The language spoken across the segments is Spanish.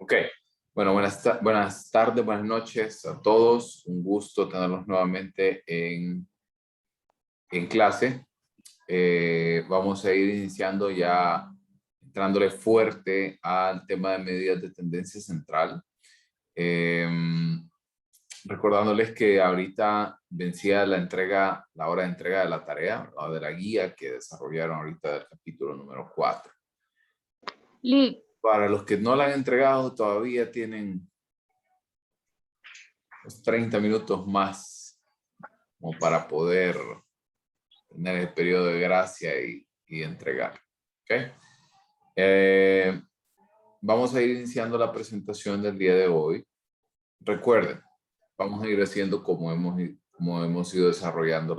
Ok, bueno, buenas tardes, buenas noches a todos. Un gusto tenerlos nuevamente en clase. Vamos a ir iniciando ya, entrándole fuerte al tema de medidas de tendencia central. Recordándoles que ahorita vencía la hora de entrega de la tarea, o de la guía que desarrollaron ahorita del capítulo número 4. Para los que no la han entregado, todavía tienen 30 minutos más como para poder tener el periodo de gracia y entregar. ¿Okay? Vamos a ir iniciando la presentación del día de hoy. Recuerden, vamos a ir haciendo como hemos ido desarrollando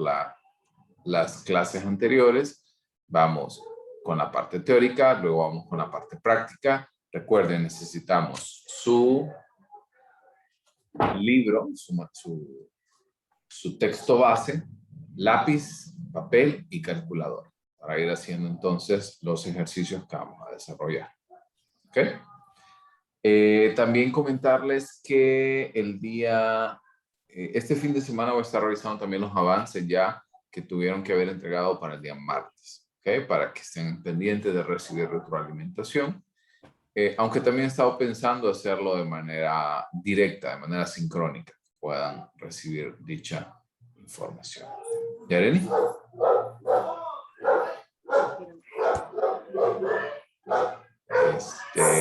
las clases anteriores. Vamos con la parte teórica, luego vamos con la parte práctica. Recuerden, necesitamos su libro, su texto base, lápiz, papel y calculadora para ir haciendo entonces los ejercicios que vamos a desarrollar. ¿Ok? También comentarles que este fin de semana voy a estar revisando también los avances ya que tuvieron que haber entregado para el día martes. ¿Ok? Para que estén pendientes de recibir retroalimentación. Aunque también he estado pensando hacerlo de manera directa, de manera sincrónica, que puedan recibir dicha información. ¿Yareni?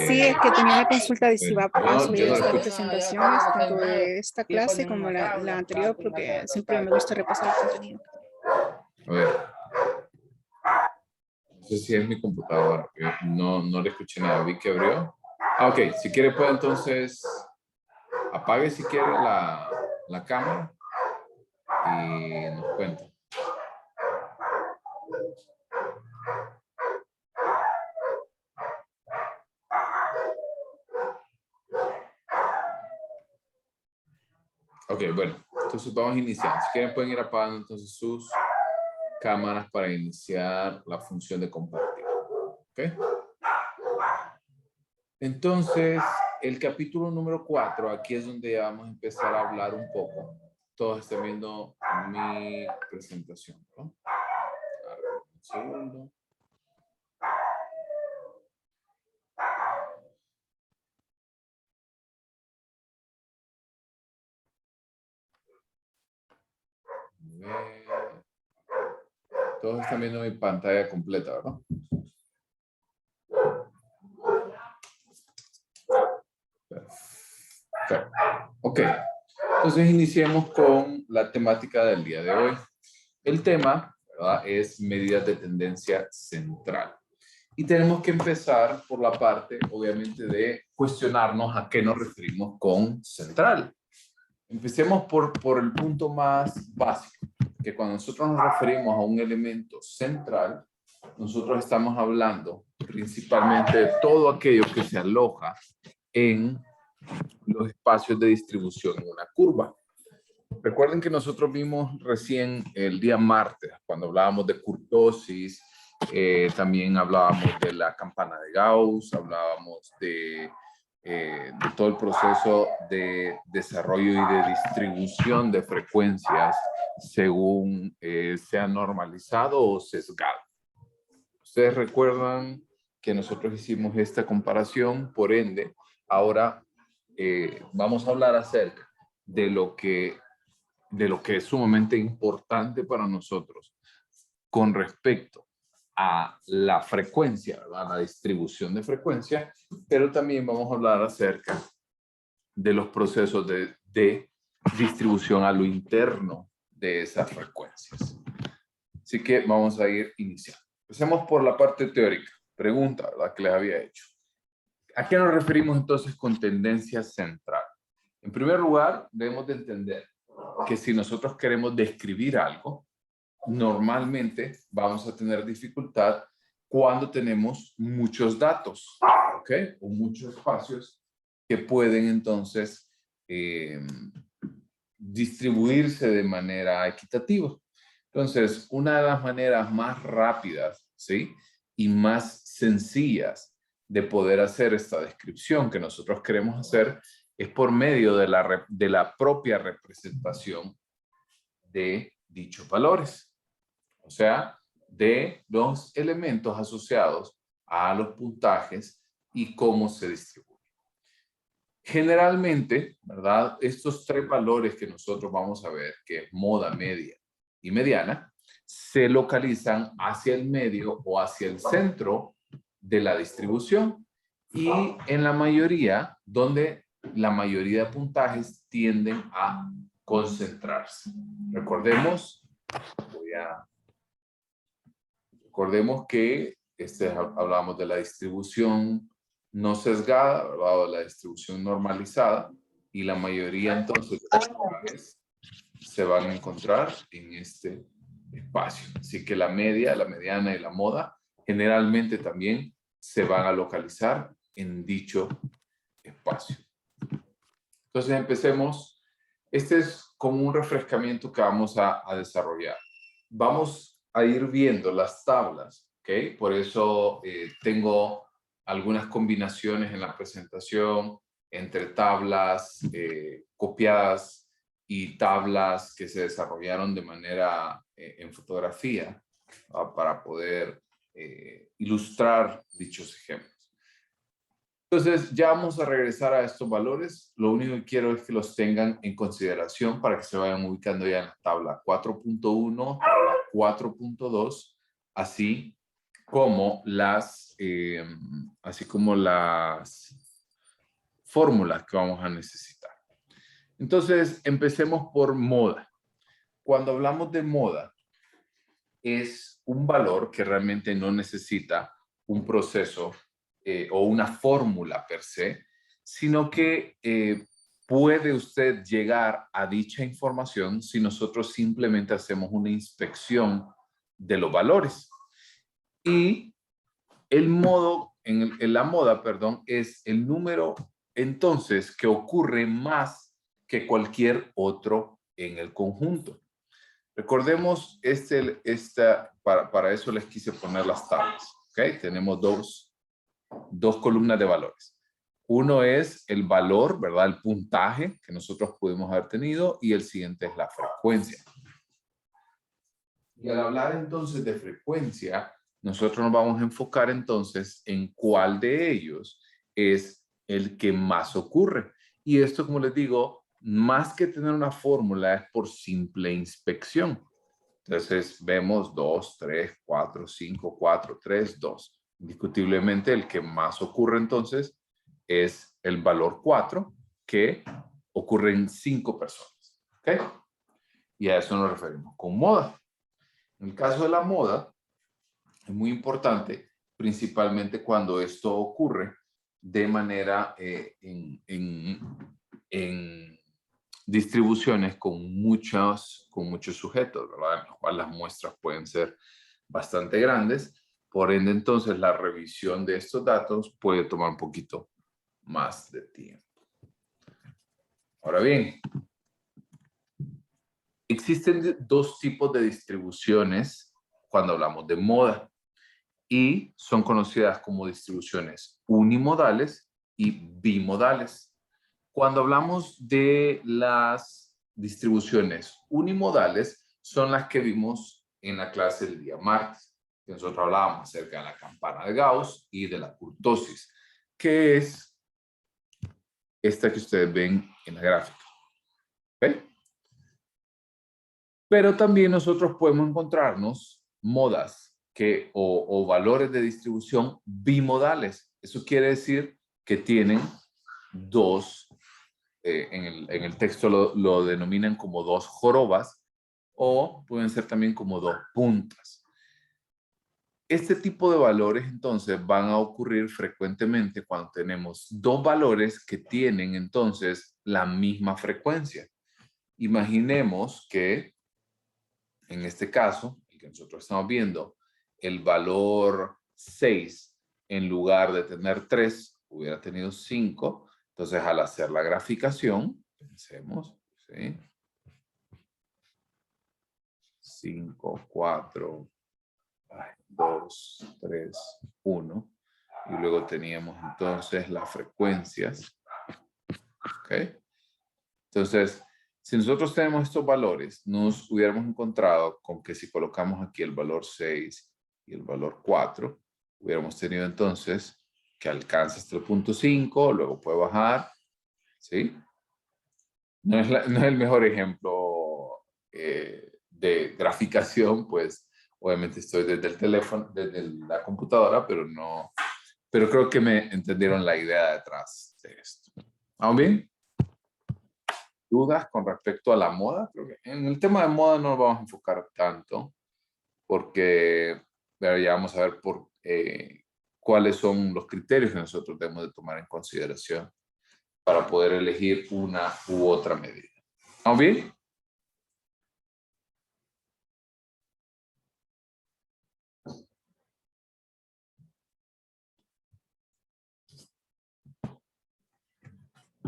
Sí, es que tenía una consulta de si va a subir yo no estas escucho. presentaciones, tanto de esta clase como la anterior, porque siempre me gusta repasar el contenido. A ver. No sé si es mi computadora, no le escuché nada. Vi que abrió. Ah, ok. Si quiere puede entonces apague si quiere la cámara y nos cuenta. Ok, bueno, entonces vamos a iniciar. Si quieren pueden ir apagando entonces sus cámaras para iniciar la función de compartir. ¿Ok? Entonces, el capítulo número 4, aquí es donde ya vamos a empezar a hablar un poco. Todos están viendo mi presentación, ¿no? A ver, un segundo. Todos están viendo mi pantalla completa, ¿verdad? Perfecto. Ok. Entonces iniciemos con la temática del día de hoy. El tema, ¿verdad?, es medidas de tendencia central. Y tenemos que empezar por la parte, obviamente, de cuestionarnos a qué nos referimos con central. Empecemos por el punto más básico, que cuando nosotros nos referimos a un elemento central, nosotros estamos hablando principalmente de todo aquello que se aloja en los espacios de distribución en una curva. Recuerden que nosotros vimos recién el día martes, cuando hablábamos de kurtosis, también hablábamos de la campana de Gauss, hablábamos de todo el proceso de desarrollo y de distribución de frecuencias según sea normalizado o sesgado. Ustedes recuerdan que nosotros hicimos esta comparación, por ende, ahora vamos a hablar acerca de lo que es sumamente importante para nosotros con respecto a la frecuencia, ¿verdad?, la distribución de frecuencia, pero también vamos a hablar acerca de los procesos de distribución a lo interno de esas frecuencias. Así que vamos a ir iniciando. Empecemos por la parte teórica. Pregunta, ¿verdad?, que les había hecho. ¿A qué nos referimos entonces con tendencia central? En primer lugar, debemos de entender que si nosotros queremos describir algo, normalmente vamos a tener dificultad cuando tenemos muchos datos, ¿ok? O muchos espacios que pueden entonces distribuirse de manera equitativa. Entonces, una de las maneras más rápidas, ¿sí?, y más sencillas de poder hacer esta descripción que nosotros queremos hacer es por medio de la propia representación de dichos valores. O sea, de los elementos asociados a los puntajes y cómo se distribuyen. Generalmente, ¿verdad? Estos tres valores que nosotros vamos a ver, que es moda, media y mediana, se localizan hacia el medio o hacia el centro de la distribución y en la mayoría, donde la mayoría de puntajes tienden a concentrarse. Recordemos que hablábamos de la distribución no sesgada, ¿verdad? O la distribución normalizada, y la mayoría entonces de los puntajes se van a encontrar en este espacio. Así que la media, la mediana y la moda generalmente también se van a localizar en dicho espacio. Entonces empecemos. Este es como un refrescamiento que vamos a desarrollar. Vamos a ir viendo las tablas, ¿ok? Por eso tengo algunas combinaciones en la presentación entre tablas copiadas y tablas que se desarrollaron de manera en fotografía para poder ilustrar dichos ejemplos. Entonces, ya vamos a regresar a estos valores. Lo único que quiero es que los tengan en consideración para que se vayan ubicando ya en la tabla 4.1, tabla 4.2, así como las fórmulas que vamos a necesitar. Entonces, empecemos por moda. Cuando hablamos de moda, es un valor que realmente no necesita un proceso o una fórmula per se, sino que puede usted llegar a dicha información si nosotros simplemente hacemos una inspección de los valores. Y el modo, en la moda, perdón, es el número entonces que ocurre más que cualquier otro en el conjunto. Recordemos, para eso les quise poner las tablas. ¿Okay? Tenemos dos columnas de valores. Uno es el valor, ¿verdad? El puntaje que nosotros pudimos haber tenido y el siguiente es la frecuencia. Y al hablar entonces de frecuencia, nosotros nos vamos a enfocar entonces en cuál de ellos es el que más ocurre. Y esto, como les digo, más que tener una fórmula, es por simple inspección. Entonces vemos 2, 3, 4, 5, 4, 3, 2. Indiscutiblemente el que más ocurre entonces es el valor 4, que ocurre en 5 personas. ¿Ok? Y a eso nos referimos con moda. En el caso de la moda, es muy importante, principalmente cuando esto ocurre de manera en distribuciones con muchos sujetos, ¿verdad? En los cuales las muestras pueden ser bastante grandes. Por ende, entonces, la revisión de estos datos puede tomar un poquito más de tiempo. Ahora bien, existen dos tipos de distribuciones cuando hablamos de moda y son conocidas como distribuciones unimodales y bimodales. Cuando hablamos de las distribuciones unimodales, son las que vimos en la clase del día martes. Nosotros hablábamos acerca de la campana de Gauss y de la kurtosis, que es esta que ustedes ven en la gráfica. ¿Okay? Pero también nosotros podemos encontrarnos modas o valores de distribución bimodales. Eso quiere decir que tienen dos, en el texto lo denominan como dos jorobas o pueden ser también como dos puntas. Este tipo de valores entonces van a ocurrir frecuentemente cuando tenemos dos valores que tienen entonces la misma frecuencia. Imaginemos que en este caso, el que nosotros estamos viendo, el valor 6 en lugar de tener 3 hubiera tenido 5. Entonces, al hacer la graficación, pensemos, ¿sí? 5, 4, 2, 3, 1. y luego teníamos entonces las frecuencias. ¿Ok? Entonces, si nosotros tenemos estos valores, nos hubiéramos encontrado con que si colocamos aquí el valor 6 y el valor 4, hubiéramos tenido entonces que alcanza hasta el punto 5, luego puede bajar, ¿sí? No es el mejor ejemplo de graficación, pues obviamente estoy desde el teléfono, desde la computadora, pero creo que me entendieron la idea detrás de esto. ¿Vamos bien? ¿Dudas con respecto a la moda? Creo que en el tema de moda no nos vamos a enfocar tanto, porque ya vamos a ver cuáles son los criterios que nosotros debemos de tomar en consideración para poder elegir una u otra medida. ¿Vamos bien?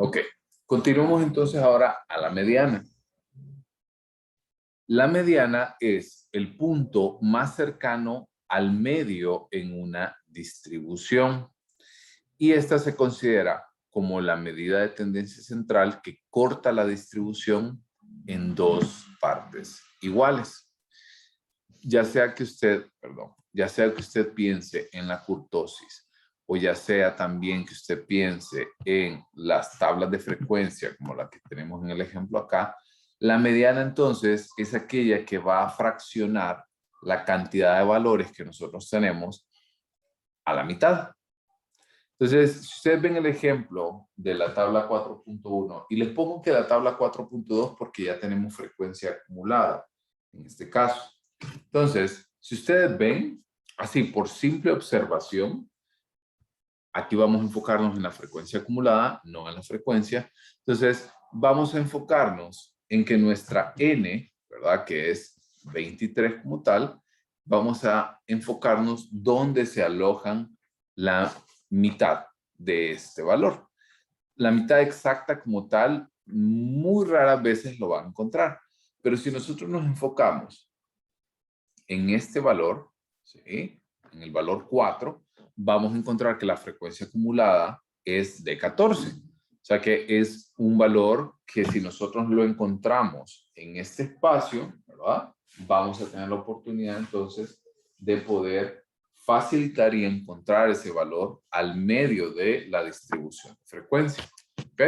Ok, continuamos entonces ahora a la mediana. La mediana es el punto más cercano al medio en una distribución y esta se considera como la medida de tendencia central que corta la distribución en dos partes iguales. Ya sea que usted piense en la kurtosis o ya sea también que usted piense en las tablas de frecuencia como la que tenemos en el ejemplo acá, la mediana entonces es aquella que va a fraccionar la cantidad de valores que nosotros tenemos a la mitad. Entonces, si ustedes ven el ejemplo de la tabla 4.1, y les pongo que la tabla 4.2 porque ya tenemos frecuencia acumulada, en este caso. Entonces, si ustedes ven, así por simple observación, aquí vamos a enfocarnos en la frecuencia acumulada, no en la frecuencia. Entonces, vamos a enfocarnos en que nuestra n, ¿verdad? Que es 23 como tal, vamos a enfocarnos donde se alojan la mitad de este valor. La mitad exacta como tal, muy raras veces lo van a encontrar. Pero si nosotros nos enfocamos en este valor, ¿sí? En el valor 4, vamos a encontrar que la frecuencia acumulada es de 14. O sea que es un valor que si nosotros lo encontramos en este espacio, ¿verdad? Vamos a tener la oportunidad entonces de poder facilitar y encontrar ese valor al medio de la distribución de frecuencia. ¿Ok?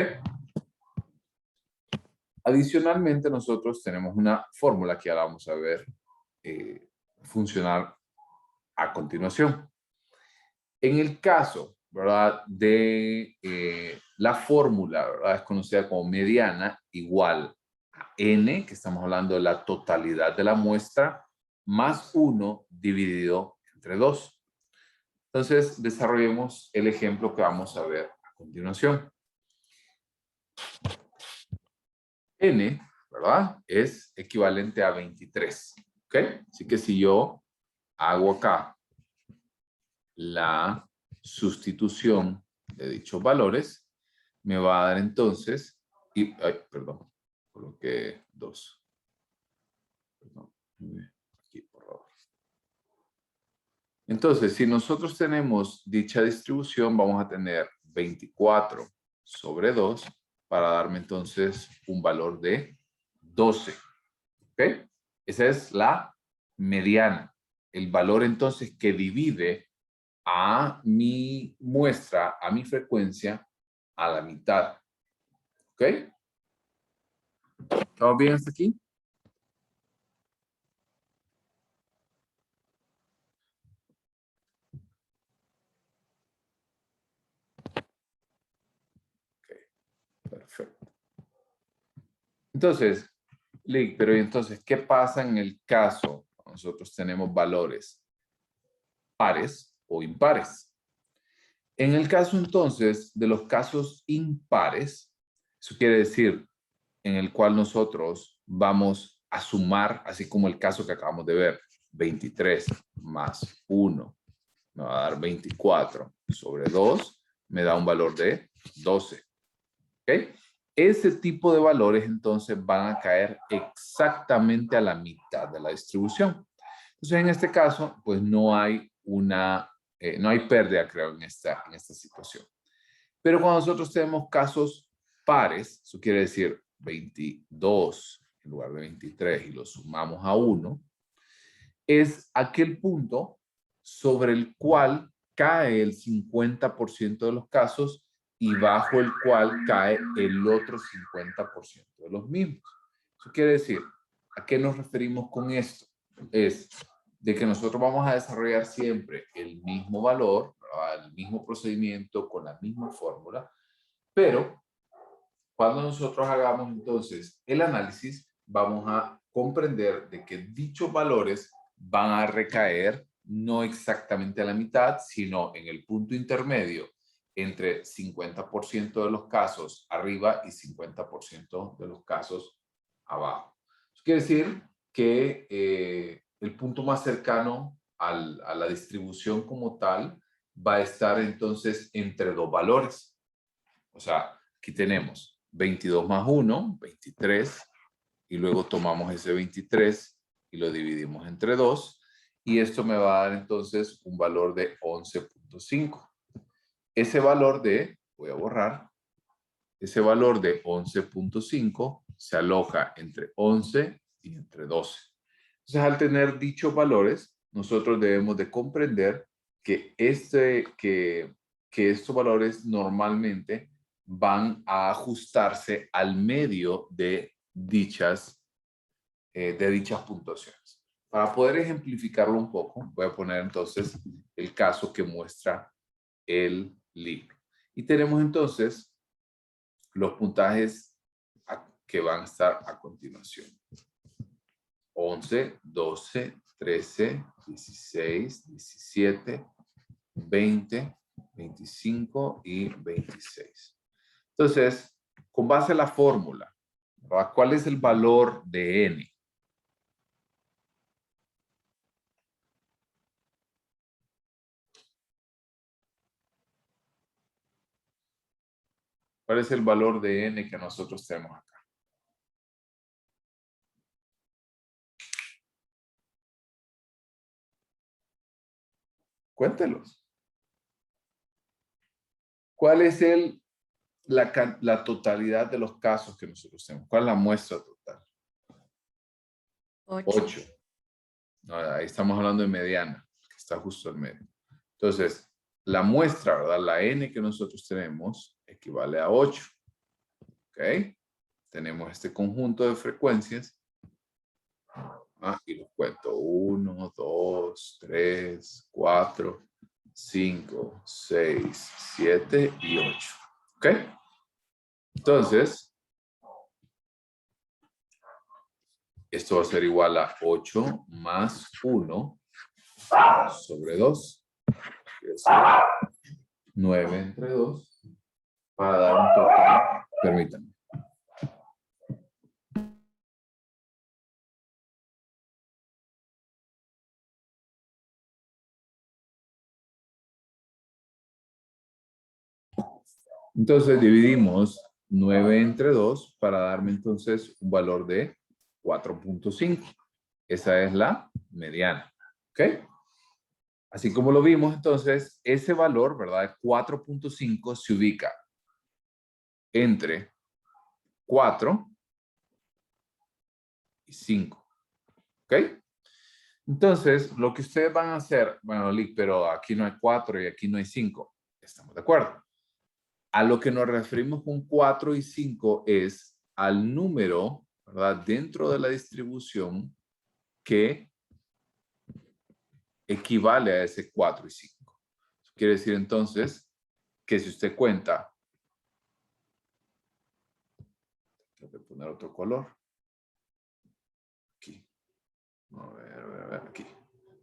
Adicionalmente, nosotros tenemos una fórmula que ahora vamos a ver funcionar a continuación. En el caso, ¿verdad? De la fórmula, ¿verdad? Es conocida como mediana igual a n, que estamos hablando de la totalidad de la muestra, más 1 dividido entre 2. Entonces, desarrollemos el ejemplo que vamos a ver a continuación. N, ¿verdad? Es equivalente a 23. ¿Ok? Así que si yo hago acá la sustitución de dichos valores, me va a dar entonces, perdón, coloqué 2. Perdón, aquí por favor. Entonces, si nosotros tenemos dicha distribución, vamos a tener 24 sobre 2 para darme entonces un valor de 12. ¿Ok? Esa es la mediana. El valor entonces que divide a mi muestra, a mi frecuencia, a la mitad. ¿Ok? ¿Estamos bien hasta aquí? Ok, perfecto. Entonces, Lick, pero entonces, ¿qué pasa en el caso? Nosotros tenemos valores pares o impares. En el caso entonces de los casos impares, eso quiere decir en el cual nosotros vamos a sumar, así como el caso que acabamos de ver, 23 más 1 me va a dar 24 sobre 2, me da un valor de 12. ¿Ok? Ese tipo de valores entonces van a caer exactamente a la mitad de la distribución. Entonces en este caso, pues no hay una no hay pérdida, creo, en esta situación. Pero cuando nosotros tenemos casos pares, eso quiere decir 22 en lugar de 23 y lo sumamos a 1, es aquel punto sobre el cual cae el 50% de los casos y bajo el cual cae el otro 50% de los mismos. Eso quiere decir, ¿a qué nos referimos con esto? Es de que nosotros vamos a desarrollar siempre el mismo valor, ¿verdad? El mismo procedimiento con la misma fórmula, pero cuando nosotros hagamos entonces el análisis, vamos a comprender de que dichos valores van a recaer no exactamente a la mitad, sino en el punto intermedio entre 50% de los casos arriba y 50% de los casos abajo. Eso quiere decir que el punto más cercano a la distribución como tal va a estar entonces entre dos valores. O sea, aquí tenemos 22 más 1, 23, y luego tomamos ese 23 y lo dividimos entre 2, y esto me va a dar entonces un valor de 11.5. Ese valor de, voy a borrar, ese valor de 11.5 se aloja entre 11 y entre 12. Entonces, al tener dichos valores, nosotros debemos de comprender que estos valores normalmente van a ajustarse al medio de dichas puntuaciones. Para poder ejemplificarlo un poco, voy a poner entonces el caso que muestra el libro. Y tenemos entonces los puntajes que van a estar a continuación. 11, 12, 13, 16, 17, 20, 25 y 26. Entonces, con base a la fórmula, ¿verdad? ¿Cuál es el valor de n? ¿Cuál es el valor de n que nosotros tenemos acá? Cuéntelos. ¿Cuál es la totalidad de los casos que nosotros tenemos? ¿Cuál es la muestra total? 8. No, ahí estamos hablando de mediana, que está justo al medio. Entonces, la muestra, ¿verdad? La n que nosotros tenemos equivale a 8. ¿Ok? Tenemos este conjunto de frecuencias. Y los cuento. 1, 2, 3, 4, 5, 6, 7 y 8. ¿Ok? Entonces, esto va a ser igual a 8 más 1 sobre 2. Quiere decir 9 entre 2 para dar un total. Permítanme. Entonces dividimos 9 entre 2 para darme entonces un valor de 4.5. Esa es la mediana. ¿Ok? Así como lo vimos, entonces, ese valor, ¿verdad? 4.5 se ubica entre 4 y 5. ¿Ok? Entonces, lo que ustedes van a hacer, bueno, pero aquí no hay 4 y aquí no hay 5. Estamos de acuerdo. A lo que nos referimos con 4 y 5 es al número, ¿verdad? Dentro de la distribución que equivale a ese 4 y 5. Eso quiere decir entonces que si usted cuenta, tengo que poner otro color. Aquí. A ver, aquí.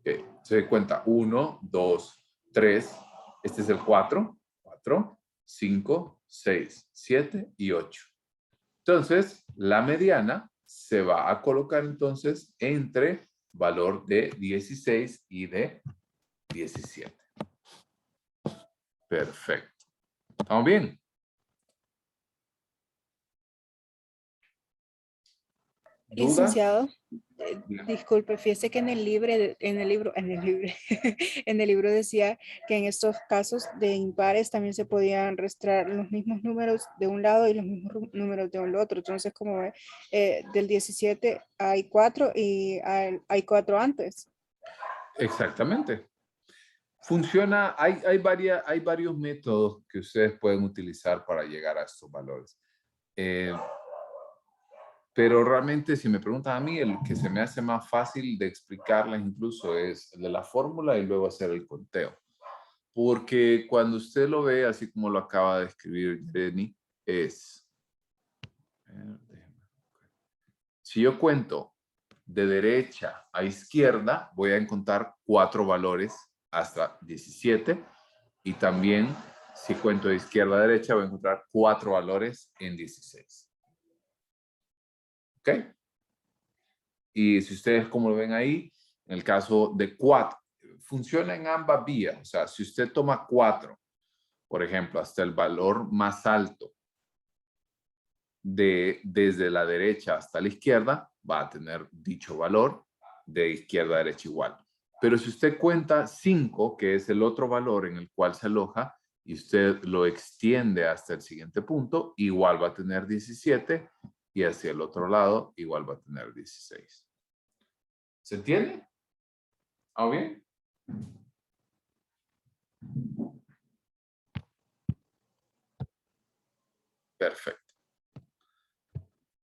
Okay. Se cuenta 1, 2, 3. Este es el 4. 4, 5, 6, 7 y 8. Entonces, la mediana se va a colocar entonces entre valor de 16 y de 17. Perfecto. ¿Estamos bien? ¿Dudas? Licenciado, Dígame. disculpe, fíjese que en el libro decía que en estos casos de impares también se podían restar los mismos números de un lado y los mismos números de un otro. Entonces, como ve, del 17 hay 4 y hay 4 antes. Exactamente. Funciona, hay varios métodos que ustedes pueden utilizar para llegar a estos valores. Pero realmente, si me preguntan a mí, el que se me hace más fácil de explicarles incluso es el de la fórmula y luego hacer el conteo. Porque cuando usted lo ve, así como lo acaba de escribir Jenny, es... Si yo cuento de derecha a izquierda, voy a encontrar 4 valores hasta 17. Y también, si cuento de izquierda a derecha, voy a encontrar 4 valores en 16. ¿Ok? Y si ustedes, como lo ven ahí, en el caso de 4, funciona en ambas vías. O sea, si usted toma 4, por ejemplo, hasta el valor más alto desde la derecha hasta la izquierda, va a tener dicho valor de izquierda a derecha igual. Pero si usted cuenta 5, que es el otro valor en el cual se aloja, y usted lo extiende hasta el siguiente punto, igual va a tener 17, y hacia el otro lado, igual va a tener 16. ¿Se entiende? ¿Ah, bien? Perfecto.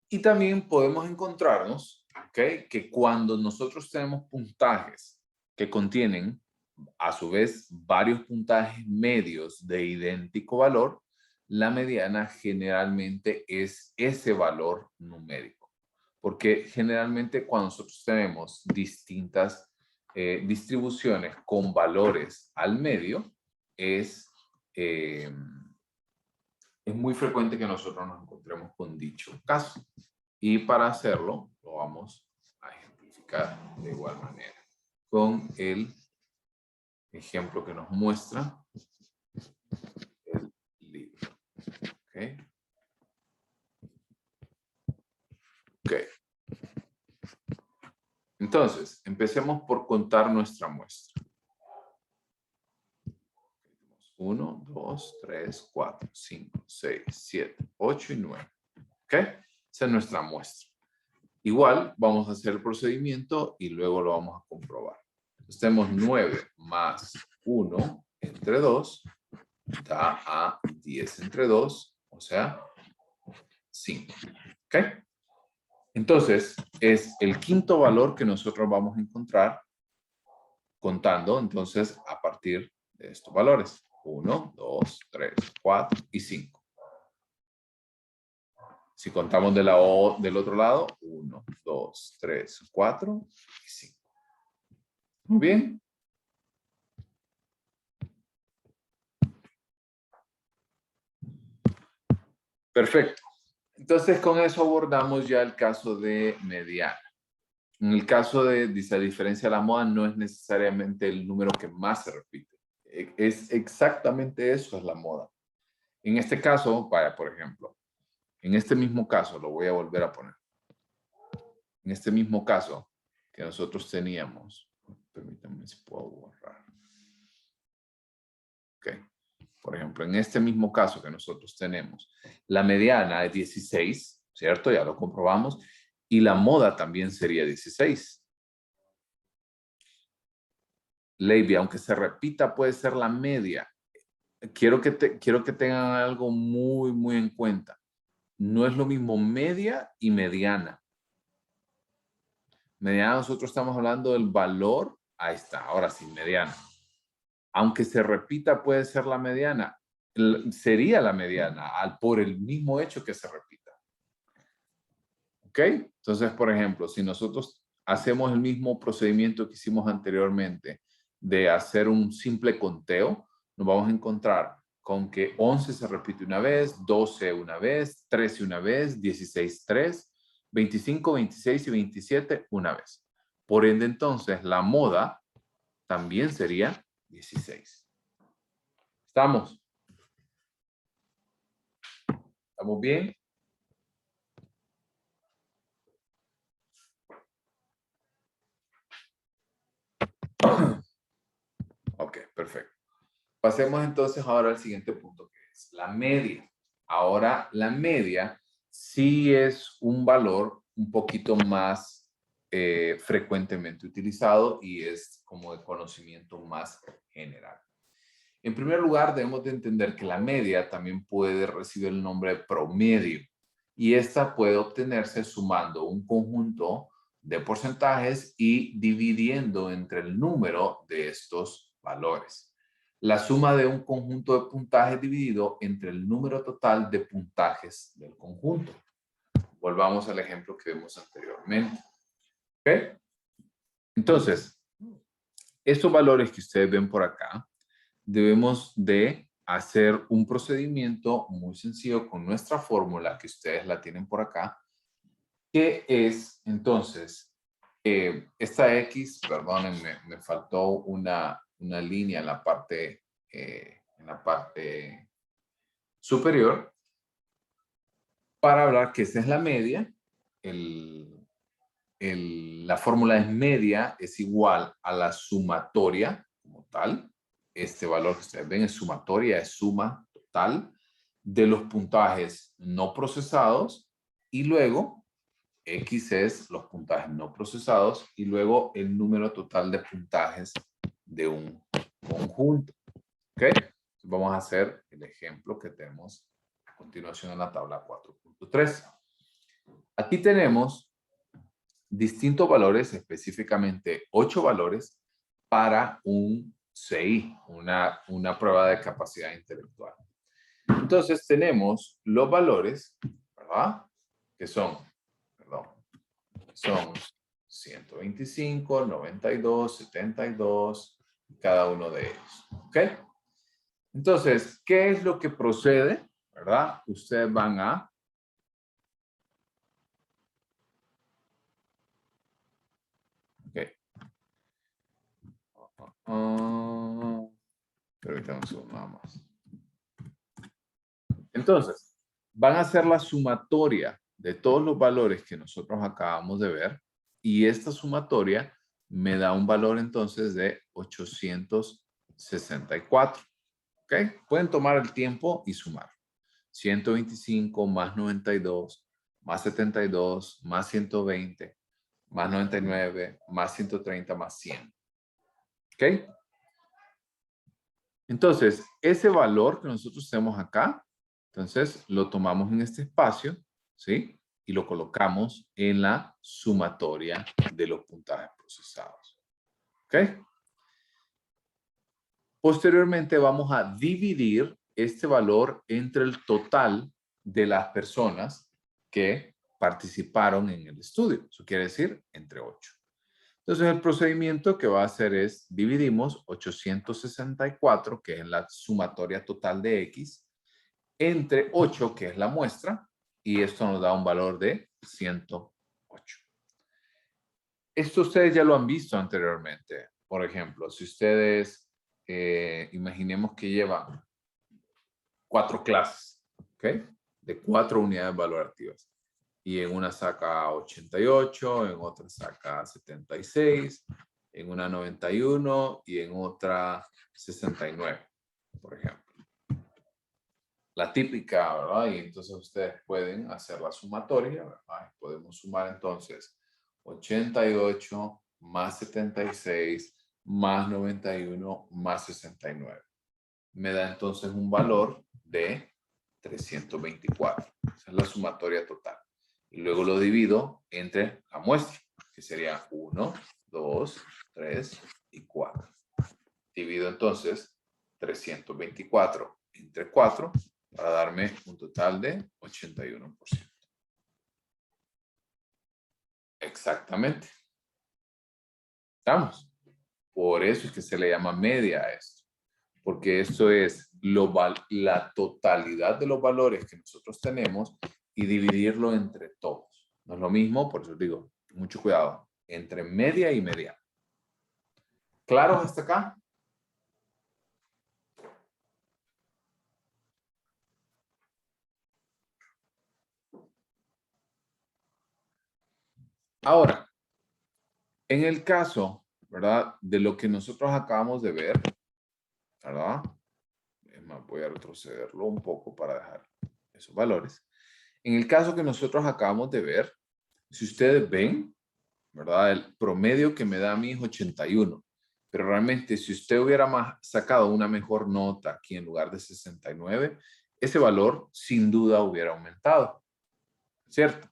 Y también podemos encontrarnos, ¿ok?, que cuando nosotros tenemos puntajes que contienen, a su vez, varios puntajes medios de idéntico valor, la mediana generalmente es ese valor numérico. Porque generalmente cuando nosotros tenemos distintas distribuciones con valores al medio, es muy frecuente que nosotros nos encontremos con dicho caso. Y para hacerlo, lo vamos a ejemplificar de igual manera con el ejemplo que nos muestra el libro. ¿Ok? Ok. Entonces, empecemos por contar nuestra muestra. 1, 2, 3, 4, 5, 6, 7, 8 y 9. ¿Ok? Esa es nuestra muestra. Igual, vamos a hacer el procedimiento y luego lo vamos a comprobar. Entonces, tenemos 9 más 1 entre 2 da a 10 entre 2, o sea, 5. ¿Ok? Entonces, es el quinto valor que nosotros vamos a encontrar contando, entonces, a partir de estos valores. 1, 2, 3, 4 y 5. Si contamos del otro lado, 1, 2, 3, 4 y 5. Muy bien. Perfecto. Entonces, con eso abordamos ya el caso de mediana. En el caso de, dice, a diferencia de la moda, no es necesariamente el número que más se repite. Es exactamente eso, es la moda. En este caso, vaya, por ejemplo, en este mismo caso, lo voy a volver a poner. En este mismo caso que nosotros teníamos, permítanme si puedo borrar. Ok. Por ejemplo, en este mismo caso que nosotros tenemos, la mediana es 16, ¿cierto? Ya lo comprobamos. Y la moda también sería 16. Leiby, aunque se repita, puede ser la media. Quiero que tengan algo muy, muy en cuenta. No es lo mismo media y mediana. Mediana, nosotros estamos hablando del valor. Ahí está, ahora sí, mediana. Aunque se repita, puede ser la mediana. Sería la mediana por el mismo hecho que se repita. ¿Ok? Entonces, por ejemplo, si nosotros hacemos el mismo procedimiento que hicimos anteriormente de hacer un simple conteo, nos vamos a encontrar con que 11 se repite una vez, 12 una vez, 13 una vez, 16 3, 25, 26 y 27 una vez. Por ende, entonces, la moda también sería 16. ¿Estamos? ¿Estamos bien? perfecto. Pasemos entonces ahora al siguiente punto, que es la media. Ahora, la media sí es un valor un poquito más frecuentemente utilizado y es como de conocimiento más general. En primer lugar, debemos de entender que la media también puede recibir el nombre de promedio y esta puede obtenerse sumando un conjunto de porcentajes y dividiendo entre el número de estos valores. La suma de un conjunto de puntajes dividido entre el número total de puntajes del conjunto. Volvamos al ejemplo que vimos anteriormente. ¿Ok? Entonces, estos valores que ustedes ven por acá, debemos de hacer un procedimiento muy sencillo con nuestra fórmula, que ustedes la tienen por acá, que es, entonces, esta X, perdónenme, me faltó una línea en la parte superior, para hablar que esta es la media, la fórmula es media, es igual a la sumatoria como tal. Este valor que ustedes ven es sumatoria, es suma total de los puntajes no procesados y luego X es los puntajes no procesados y luego el número total de puntajes de un conjunto. ¿Ok? Vamos a hacer el ejemplo que tenemos a continuación en la tabla 4.3. Aquí tenemos distintos valores, específicamente 8 valores para un CI, una prueba de capacidad intelectual. Entonces tenemos los valores, ¿verdad? Que son 125, 92, 72, cada uno de ellos. ¿Ok? Entonces, ¿qué es lo que procede? ¿Verdad? Ustedes van a permítanme un segundo nada más. Entonces, van a hacer la sumatoria de todos los valores que nosotros acabamos de ver y esta sumatoria me da un valor entonces de 864. ¿Ok? Pueden tomar el tiempo y sumar. 125 más 92 más 72 más 120 más 99 más 130 más 100. ¿Ok? Entonces, ese valor que nosotros tenemos acá, entonces lo tomamos en este espacio, ¿sí? Y lo colocamos en la sumatoria de los puntajes procesados. ¿Ok? Posteriormente vamos a dividir este valor entre el total de las personas que participaron en el estudio. Eso quiere decir entre 8. Entonces, el procedimiento que va a hacer es dividimos 864, que es la sumatoria total de X, entre 8, que es la muestra, y esto nos da un valor de 108. Esto ustedes ya lo han visto anteriormente. Por ejemplo, si ustedes, imaginemos que llevan 4 clases, ¿ok? De 4 unidades valorativas. Y en una saca 88, en otra saca 76, en una 91 y en otra 69, por ejemplo. La típica, ¿verdad? Y entonces ustedes pueden hacer la sumatoria, ¿verdad? Podemos sumar entonces 88 más 76 más 91 más 69. Me da entonces un valor de 324. Esa es la sumatoria total. Y luego lo divido entre la muestra, que sería 1, 2, 3 y 4. Divido entonces 324 entre 4 para darme un total de 81%. Exactamente. ¿Estamos? Por eso es que se le llama media a esto. Porque esto es la totalidad de los valores que nosotros tenemos y dividirlo entre todos. No es lo mismo, por eso digo, mucho cuidado, entre media y mediana. ¿Claro hasta acá? Ahora, en el caso, ¿verdad? De lo que nosotros acabamos de ver, ¿verdad? Es más, voy a retrocederlo un poco para dejar esos valores. En el caso que nosotros acabamos de ver, si ustedes ven, ¿verdad? El promedio que me da a mí es 81. Pero realmente, si usted hubiera sacado una mejor nota aquí en lugar de 69, ese valor sin duda hubiera aumentado, ¿cierto?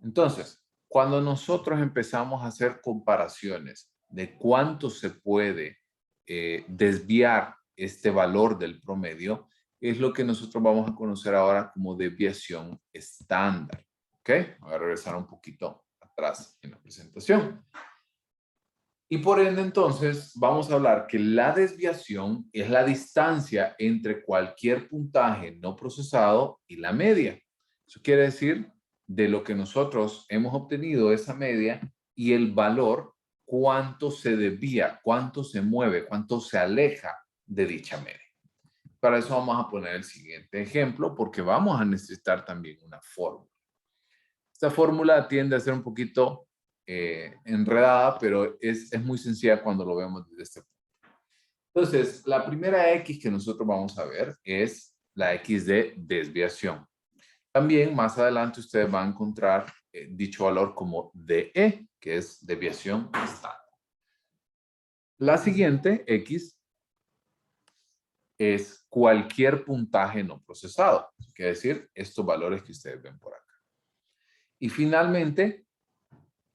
Entonces, cuando nosotros empezamos a hacer comparaciones de cuánto se puede desviar este valor del promedio, es lo que nosotros vamos a conocer ahora como desviación estándar. ¿Ok? Voy a regresar un poquito atrás en la presentación. Y por ende, entonces, vamos a hablar que la desviación es la distancia entre cualquier puntaje no procesado y la media. Eso quiere decir de lo que nosotros hemos obtenido esa media y el valor, cuánto se desvía, cuánto se mueve, cuánto se aleja de dicha media. Para eso vamos a poner el siguiente ejemplo porque vamos a necesitar también una fórmula. Esta fórmula tiende a ser un poquito enredada, pero es muy sencilla cuando lo vemos desde este punto. Entonces, la primera X que nosotros vamos a ver es la X de desviación. También más adelante ustedes van a encontrar dicho valor como DE, que es desviación estándar. La siguiente X es cualquier puntaje no procesado, quiere decir estos valores que ustedes ven por acá. Y finalmente,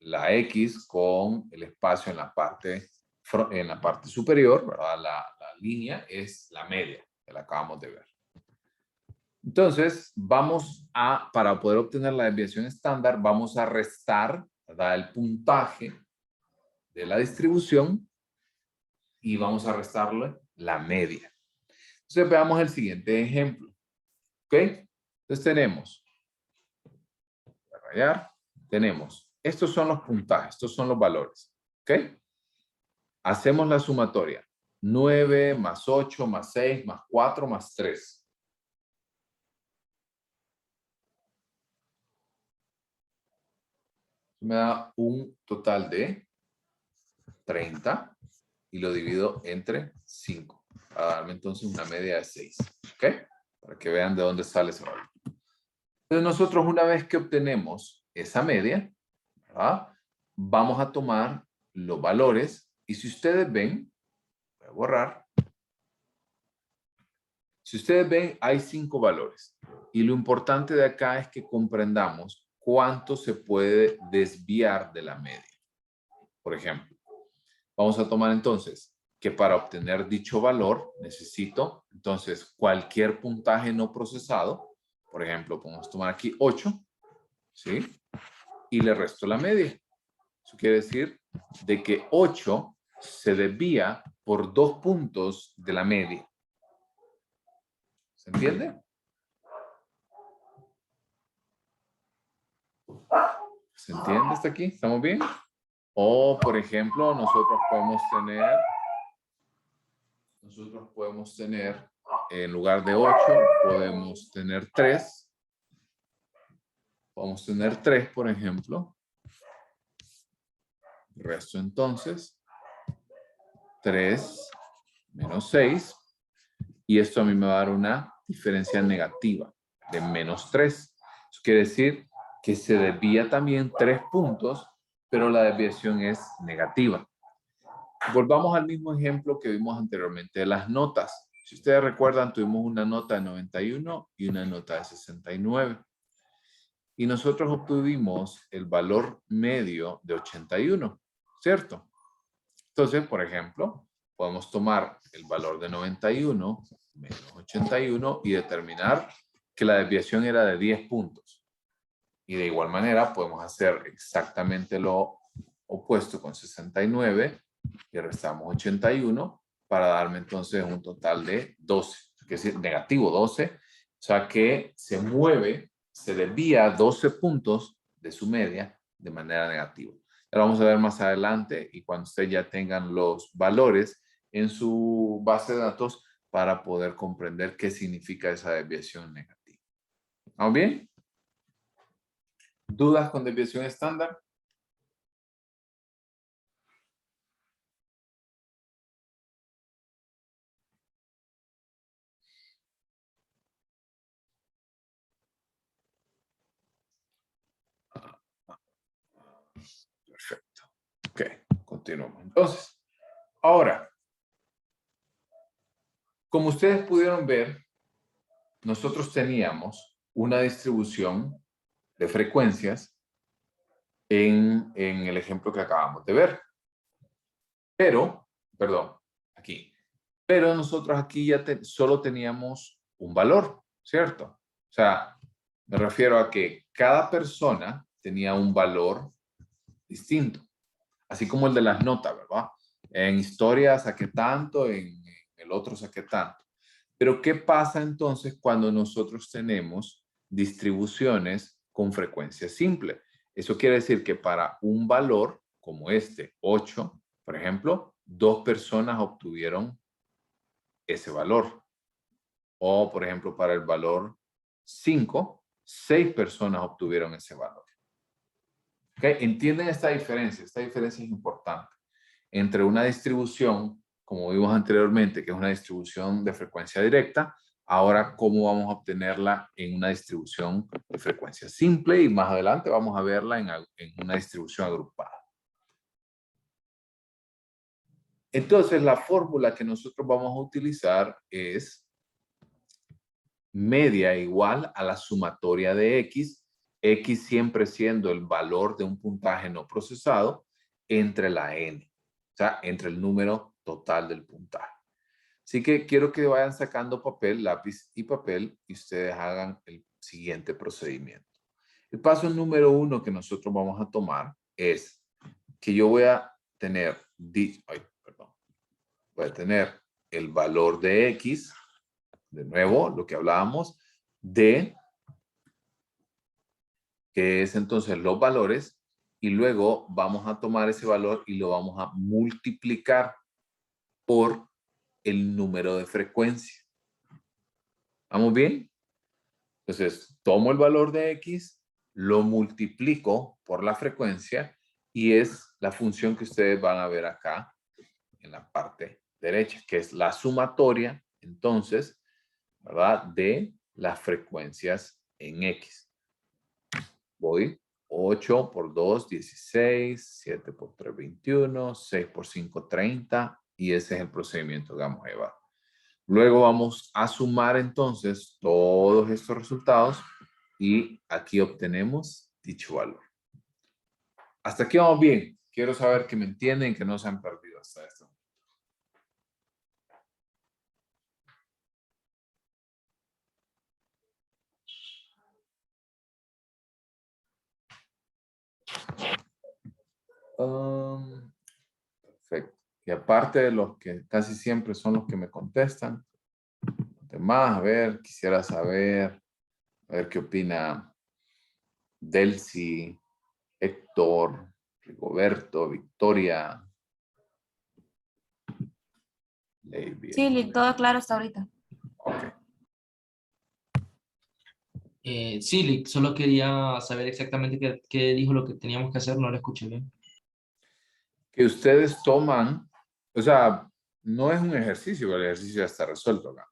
la X con el espacio en la parte superior, ¿verdad? La línea es la media, que la acabamos de ver. Entonces, para poder obtener la desviación estándar, vamos a restar, ¿verdad? El puntaje de la distribución y vamos a restarle la media. Entonces, veamos el siguiente ejemplo. ¿Ok? Entonces, tenemos, voy a rayar, tenemos, estos son los puntajes, estos son los valores. ¿Ok? Hacemos la sumatoria. 9 más 8 más 6 más 4 más 3. Me da un total de 30 y lo divido entre 5. Para darme entonces una media de 6. ¿Ok? Para que vean de dónde sale ese valor. Entonces nosotros una vez que obtenemos esa media, ¿verdad? Vamos a tomar los valores y si ustedes ven, voy a borrar. Si ustedes ven, hay 5 valores. Y lo importante de acá es que comprendamos cuánto se puede desviar de la media. Por ejemplo, vamos a tomar entonces que para obtener dicho valor necesito entonces cualquier puntaje no procesado. Por ejemplo, podemos tomar aquí 8, ¿sí? Y le resto la media. Eso quiere decir de que 8 se desvía por 2 puntos de la media. ¿Se entiende? ¿Se entiende hasta aquí? ¿Estamos bien? O, por ejemplo, nosotros podemos tener, en lugar de 8, podemos tener 3. Podemos tener 3, por ejemplo. Resto entonces. 3 menos 6. Y esto a mí me va a dar una diferencia negativa de menos 3. Eso quiere decir que se desvía también 3 puntos, pero la desviación es negativa. Volvamos al mismo ejemplo que vimos anteriormente de las notas. Si ustedes recuerdan, tuvimos una nota de 91 y una nota de 69. Y nosotros obtuvimos el valor medio de 81, ¿cierto? Entonces, por ejemplo, podemos tomar el valor de 91 menos 81 y determinar que la desviación era de 10 puntos. Y de igual manera podemos hacer exactamente lo opuesto con 69 y restamos 81 para darme entonces un total de 12, que es decir, negativo 12, o sea que se mueve, se desvía 12 puntos de su media de manera negativa. Lo vamos a ver más adelante y cuando ustedes ya tengan los valores en su base de datos para poder comprender qué significa esa desviación negativa. ¿Vamos bien? ¿Dudas con desviación estándar? Perfecto. Ok, continuamos. Entonces, ahora, como ustedes pudieron ver, nosotros teníamos una distribución de frecuencias en el ejemplo que acabamos de ver. Pero, perdón, aquí. Pero nosotros aquí ya solo teníamos un valor, ¿cierto? O sea, me refiero a que cada persona tenía un valor distinto. Así como el de las notas, ¿verdad? En historia saqué tanto, en el otro saqué tanto. Pero ¿qué pasa entonces cuando nosotros tenemos distribuciones con frecuencia simple? Eso quiere decir que para un valor como este, 8, por ejemplo, 2 personas obtuvieron ese valor. O, por ejemplo, para el valor 5, 6 personas obtuvieron ese valor. ¿Okay? ¿Entienden esta diferencia? Esta diferencia es importante entre una distribución, como vimos anteriormente, que es una distribución de frecuencia directa. Ahora, ¿cómo vamos a obtenerla en una distribución de frecuencia simple? Y más adelante vamos a verla en una distribución agrupada. Entonces, la fórmula que nosotros vamos a utilizar es media igual a la sumatoria de X, X siempre siendo el valor de un puntaje no procesado, entre la N, o sea, entre el número total del puntaje. Así que quiero que vayan sacando papel, lápiz y papel y ustedes hagan el siguiente procedimiento. El paso número 1 que nosotros vamos a tomar es que yo voy a tener, voy a tener el valor de X, de nuevo, lo que hablábamos, de, que es entonces los valores, y luego vamos a tomar ese valor y lo vamos a multiplicar por el número de frecuencia. ¿Vamos bien? Entonces, tomo el valor de X, lo multiplico por la frecuencia y es la función que ustedes van a ver acá en la parte derecha, que es la sumatoria, entonces, ¿verdad? De las frecuencias en X. Voy 8 por 2, 16, 7 por 3, 21, 6 por 5, 30 y ese es el procedimiento que vamos a llevar. Luego vamos a sumar entonces todos estos resultados y aquí obtenemos dicho valor. Hasta aquí vamos bien. Quiero saber que me entienden, que no se han perdido hasta esto. Perfecto. Y aparte de los que casi siempre son los que me contestan, demás, a ver, quisiera saber, a ver qué opina Delcy, Héctor, Rigoberto, Victoria. Sí, todo claro hasta ahorita. Ok. Sí, solo quería saber exactamente qué dijo lo que teníamos que hacer, no lo escuché bien. Que ustedes toman, o sea, no es un ejercicio, el ejercicio ya está resuelto acá.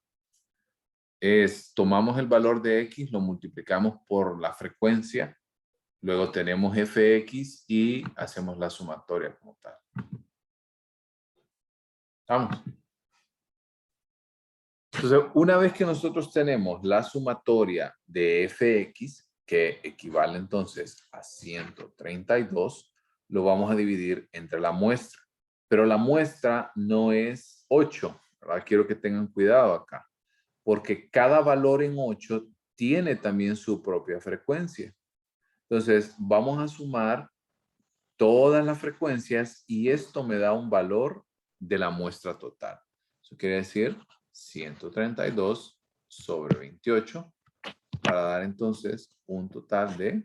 Tomamos el valor de X, lo multiplicamos por la frecuencia, luego tenemos Fx y hacemos la sumatoria como tal. ¿Vamos? Entonces, una vez que nosotros tenemos la sumatoria de Fx, que equivale entonces a 132, lo vamos a dividir entre la muestra. Pero la muestra no es 8, ¿verdad? Quiero que tengan cuidado acá, porque cada valor en 8 tiene también su propia frecuencia. Entonces, vamos a sumar todas las frecuencias y esto me da un valor de la muestra total. Eso quiere decir 132 sobre 28 para dar entonces un total de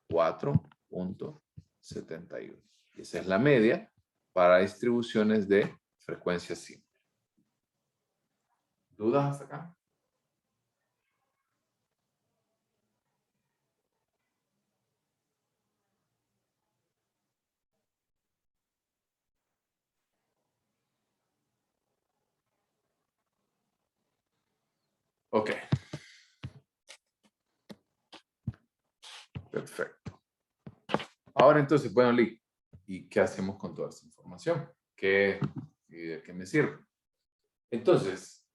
4.71. Esa es la media para distribuciones de frecuencia simple. ¿Dudas hasta acá? Ok. Perfecto. Ahora entonces, bueno, Lee, ¿Y qué hacemos con toda esta información? ¿Y de qué me sirve? Entonces,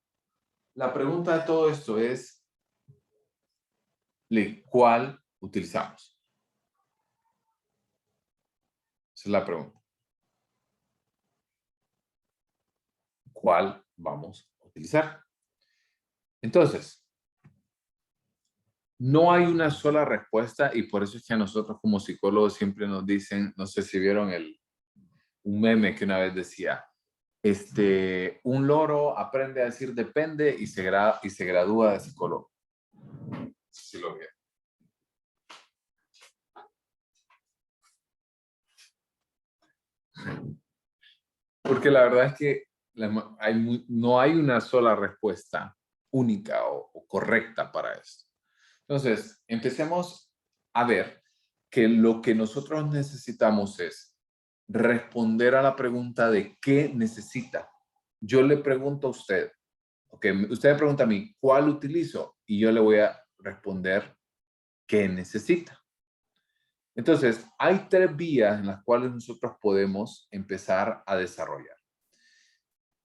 la pregunta de todo esto es, ¿cuál utilizamos? Esa es la pregunta. ¿Cuál vamos a utilizar? Entonces, no hay una sola respuesta y por eso es que a nosotros como psicólogos siempre nos dicen, no sé si vieron un meme que una vez decía, un loro aprende a decir depende y se gradúa de psicólogo. Sí lo vieron. Porque la verdad es que no hay una sola respuesta única o correcta para esto. Entonces, empecemos a ver que lo que nosotros necesitamos es responder a la pregunta de qué necesita. Yo le pregunto a usted, usted me pregunta a mí, ¿cuál utilizo? Y yo le voy a responder qué necesita. Entonces, hay 3 vías en las cuales nosotros podemos empezar a desarrollar.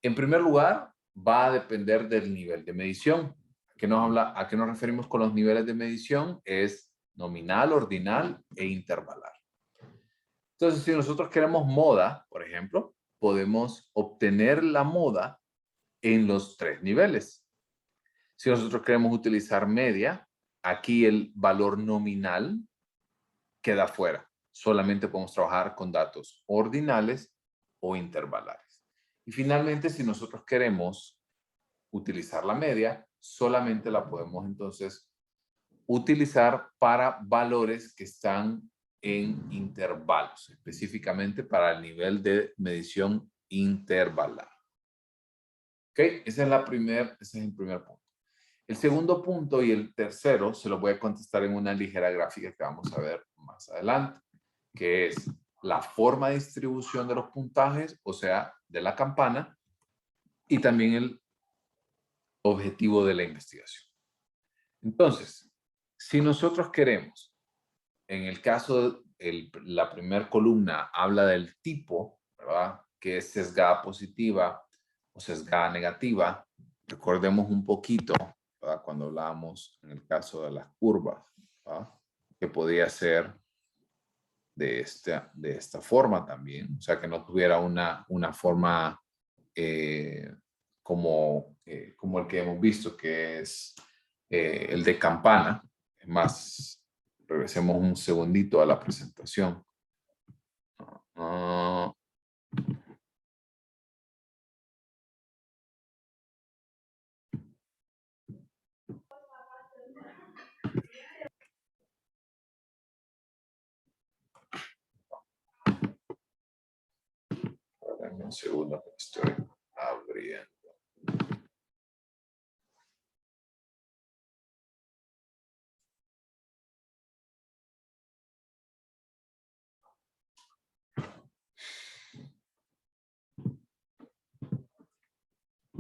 En primer lugar, va a depender del nivel de medición. ¿A qué nos referimos con los niveles de medición? Es nominal, ordinal e intervalar. Entonces, si nosotros queremos moda, por ejemplo, podemos obtener la moda en los 3 niveles. Si nosotros queremos utilizar media, aquí el valor nominal queda fuera. Solamente podemos trabajar con datos ordinales o intervalares. Y finalmente, si nosotros queremos utilizar la media, solamente la podemos entonces utilizar para valores que están en intervalos, específicamente para el nivel de medición intervalar. ¿Ok? Ese es el primer punto. El segundo punto y el tercero se los voy a contestar en una ligera gráfica que vamos a ver más adelante, que es la forma de distribución de los puntajes, o sea, de la campana, y también el objetivo de la investigación. Entonces, si nosotros queremos, en el caso de la primera columna habla del tipo, ¿verdad? Que es sesgada positiva o sesgada negativa. Recordemos un poquito, ¿verdad? Cuando hablábamos en el caso de las curvas, ¿verdad? Que podía ser de esta forma también, o sea, que no tuviera una forma como el que hemos visto, que es el de campana. Es más, regresemos un segundito a la presentación. Dame un segundo que estoy abriendo.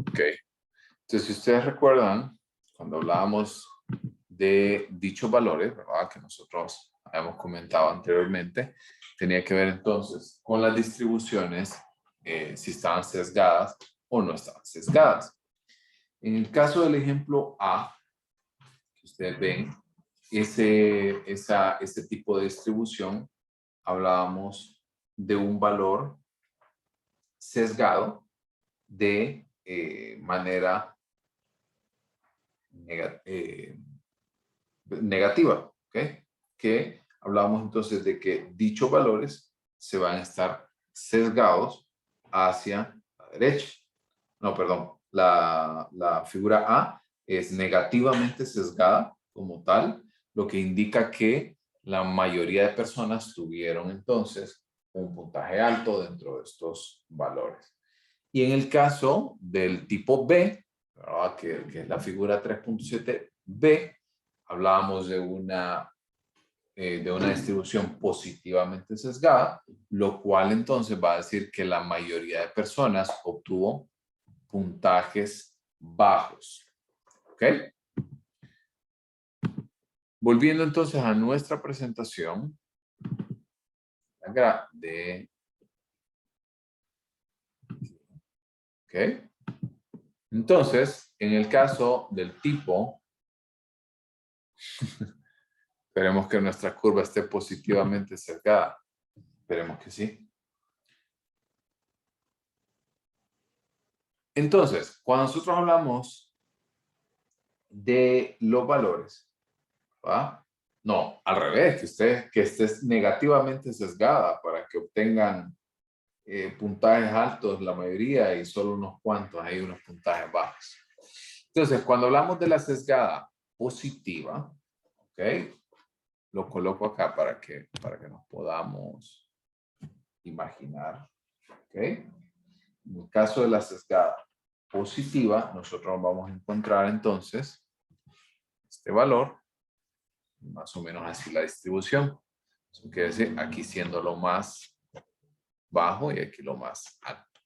Ok. Entonces, si ustedes recuerdan, cuando hablábamos de dichos valores, ¿verdad? Que nosotros habíamos comentado anteriormente, tenía que ver entonces con las distribuciones, si estaban sesgadas o no estaban sesgadas. En el caso del ejemplo A, que ustedes ven, ese tipo de distribución, hablábamos de un valor sesgado de manera negativa, ¿ok? Que hablábamos entonces de que dichos valores se van a estar sesgados hacia la derecha. No, perdón, la figura A es negativamente sesgada como tal, lo que indica que la mayoría de personas tuvieron entonces un puntaje alto dentro de estos valores. Y en el caso del tipo B, ¿verdad? Que es la figura 3.7b, hablábamos de una distribución positivamente sesgada, lo cual entonces va a decir que la mayoría de personas obtuvo puntajes bajos. ¿Ok? Volviendo entonces a nuestra presentación de ¿Ok? Entonces, en el caso del tipo, esperemos que nuestra curva esté positivamente sesgada. Esperemos que sí. Entonces, cuando nosotros hablamos de los valores, ¿va? No, al revés, que esté negativamente sesgada para que obtengan puntajes altos la mayoría y solo unos cuantos, hay unos puntajes bajos. Entonces, cuando hablamos de la sesgada positiva, ¿ok? Lo coloco acá para que nos podamos imaginar, ¿ok? En el caso de la sesgada positiva, nosotros vamos a encontrar entonces este valor, más o menos así la distribución. Eso quiere decir aquí siendo lo más bajo y aquí lo más alto.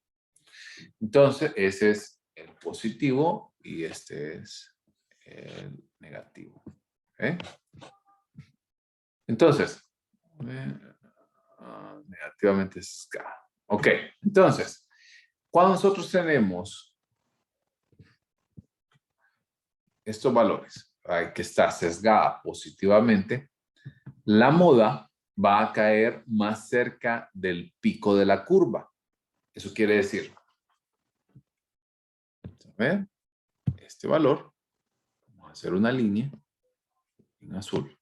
Entonces, ese es el positivo y este es el negativo. ¿Okay? Entonces, negativamente sesgada. Ok, entonces, cuando nosotros tenemos estos valores, que está sesgada positivamente, la moda va a caer más cerca del pico de la curva. Eso quiere decir, ¿ver? Este valor, vamos a hacer una línea en azul.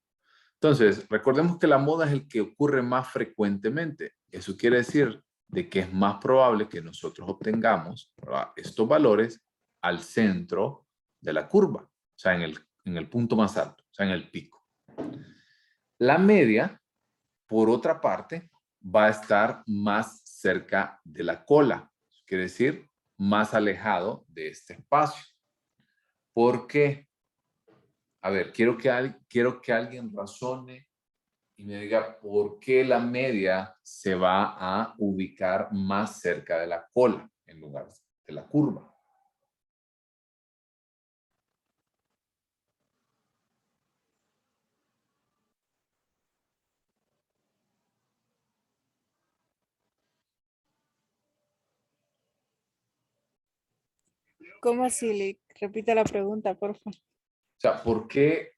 Entonces, recordemos que la moda es el que ocurre más frecuentemente. Eso quiere decir de que es más probable que nosotros obtengamos, ¿verdad?, estos valores al centro de la curva, o sea, en el punto más alto, o sea, en el pico. La media, por otra parte, va a estar más cerca de la cola, quiere decir, más alejado de este espacio. ¿Por qué? A ver, quiero que alguien razone y me diga por qué la media se va a ubicar más cerca de la cola en lugar de la curva. ¿Cómo así, Lick? Repita la pregunta, por favor. O sea, ¿por qué?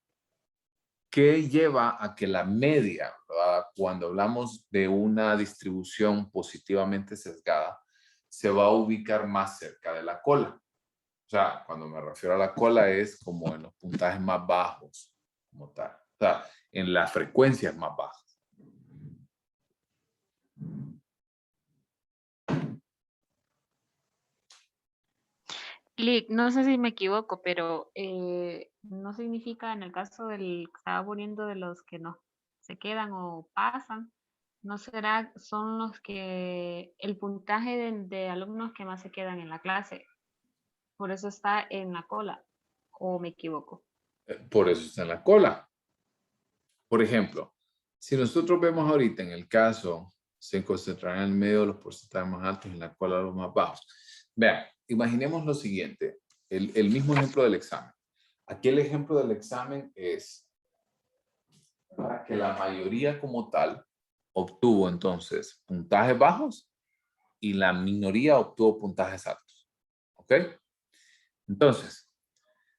¿Qué lleva a que la media, ¿verdad?, cuando hablamos de una distribución positivamente sesgada, se va a ubicar más cerca de la cola? O sea, cuando me refiero a la cola es como en los puntajes más bajos, como tal. O sea, en las frecuencias más bajas. Lick, no sé si me equivoco, pero no significa en el caso del que estaba poniendo de los que no se quedan o pasan, ¿no será, son los que el puntaje de alumnos que más se quedan en la clase? Por eso está en la cola, ¿o me equivoco? Por eso está en la cola. Por ejemplo, si nosotros vemos ahorita en el caso, se concentrarán en el medio de los porcentajes más altos y en la cola los más bajos. Vean, imaginemos lo siguiente, el mismo ejemplo del examen. Aquí el ejemplo del examen es, ¿verdad?, que la mayoría como tal obtuvo entonces puntajes bajos y la minoría obtuvo puntajes altos. ¿Ok? Entonces,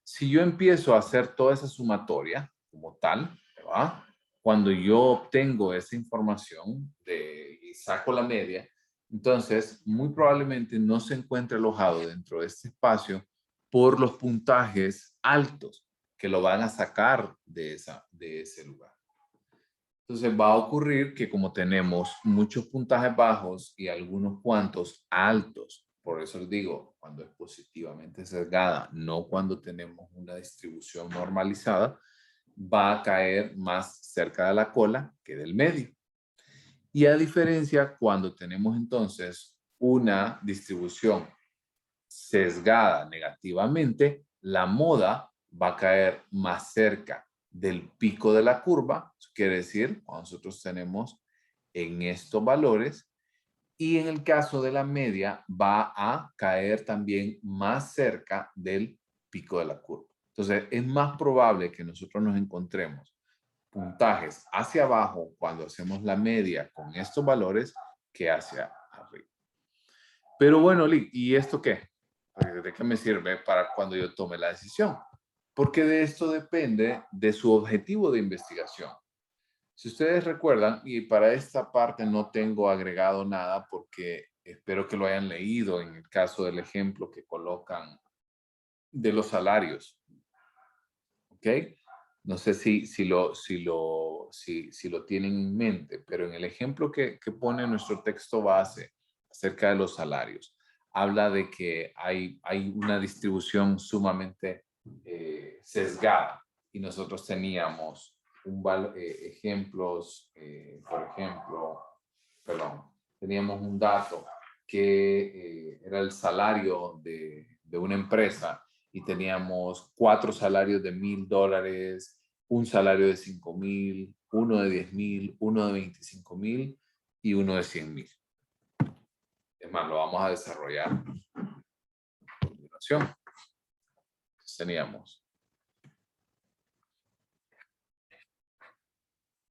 si yo empiezo a hacer toda esa sumatoria como tal, ¿verdad?, cuando yo obtengo esa información y saco la media, entonces muy probablemente no se encuentre alojado dentro de este espacio por los puntajes altos que lo van a sacar de ese lugar. Entonces va a ocurrir que como tenemos muchos puntajes bajos y algunos cuantos altos, por eso les digo, cuando es positivamente sesgada, no cuando tenemos una distribución normalizada, va a caer más cerca de la cola que del medio. Y a diferencia, cuando tenemos entonces una distribución sesgada negativamente, la moda va a caer más cerca del pico de la curva. Eso quiere decir, cuando nosotros tenemos en estos valores, y en el caso de la media va a caer también más cerca del pico de la curva. Entonces, es más probable que nosotros nos encontremos puntajes hacia abajo cuando hacemos la media con estos valores que hacia arriba. Pero bueno, Lick, ¿y esto qué? ¿De qué me sirve para cuando yo tome la decisión? Porque de esto depende de su objetivo de investigación. Si ustedes recuerdan, y para esta parte no tengo agregado nada porque espero que lo hayan leído en el caso del ejemplo que colocan de los salarios. ¿Ok? No sé si lo tienen en mente, pero en el ejemplo que pone nuestro texto base acerca de los salarios, habla de que hay una distribución sumamente sesgada y nosotros teníamos ejemplos, por ejemplo, teníamos un dato que era el salario de una empresa y teníamos 4 salarios de $1,000, un salario de 5,000, uno de 10,000, uno de 25,000 y uno de 100,000. Es más, lo vamos a desarrollar a continuación. Teníamos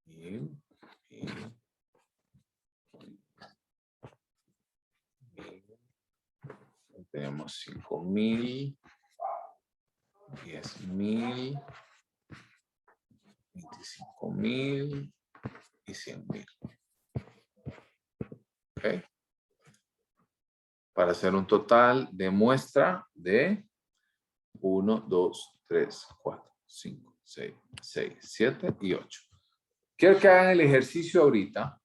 1,000, 1,000, 1,000. Tenemos 5,000, 10,000, 25,000 y 100,000. ¿Ok? Para hacer un total de muestra de 1, 2, 3, 4, 5, 6, 7 y 8. Quiero que hagan el ejercicio ahorita,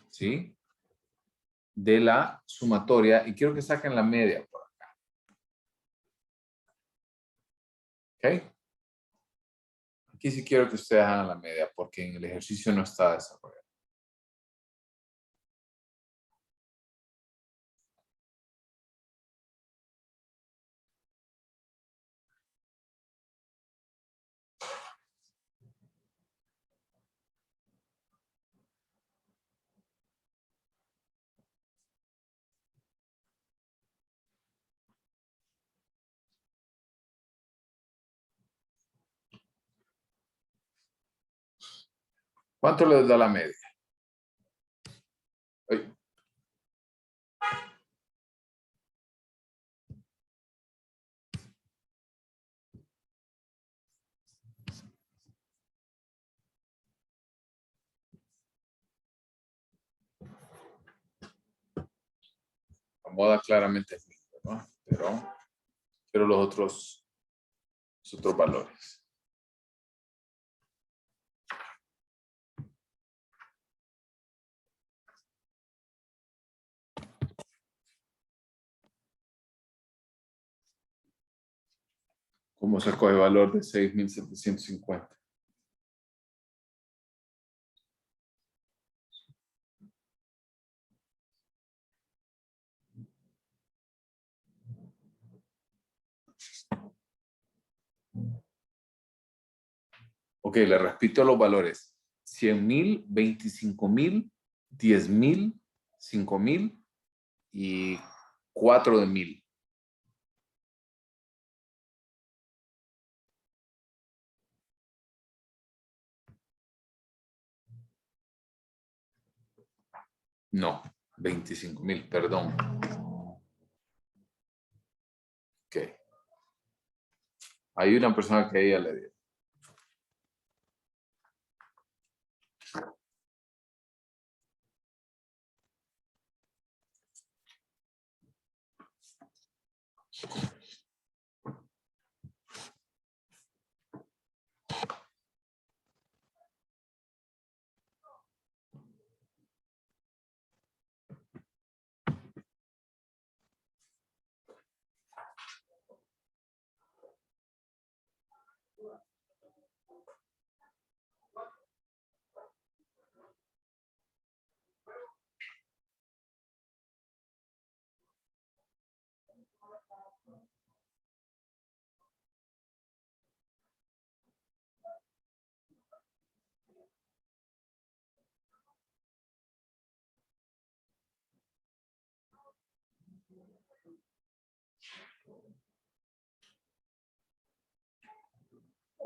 ¿sí? De la sumatoria y quiero que saquen la media por acá. ¿Ok? Aquí sí quiero que ustedes hagan la media porque en el ejercicio no está desarrollado. ¿Cuánto les da la media? Ay. La moda claramente es mínima, ¿no? Pero los otros valores. ¿Cómo sacó el valor de 6,750? Ok, le repito los valores. 100,000, 25,000, 10,000, 5,000 y 4 de 1,000. No, 25,000, perdón. Ok. Hay una persona que ella le dio.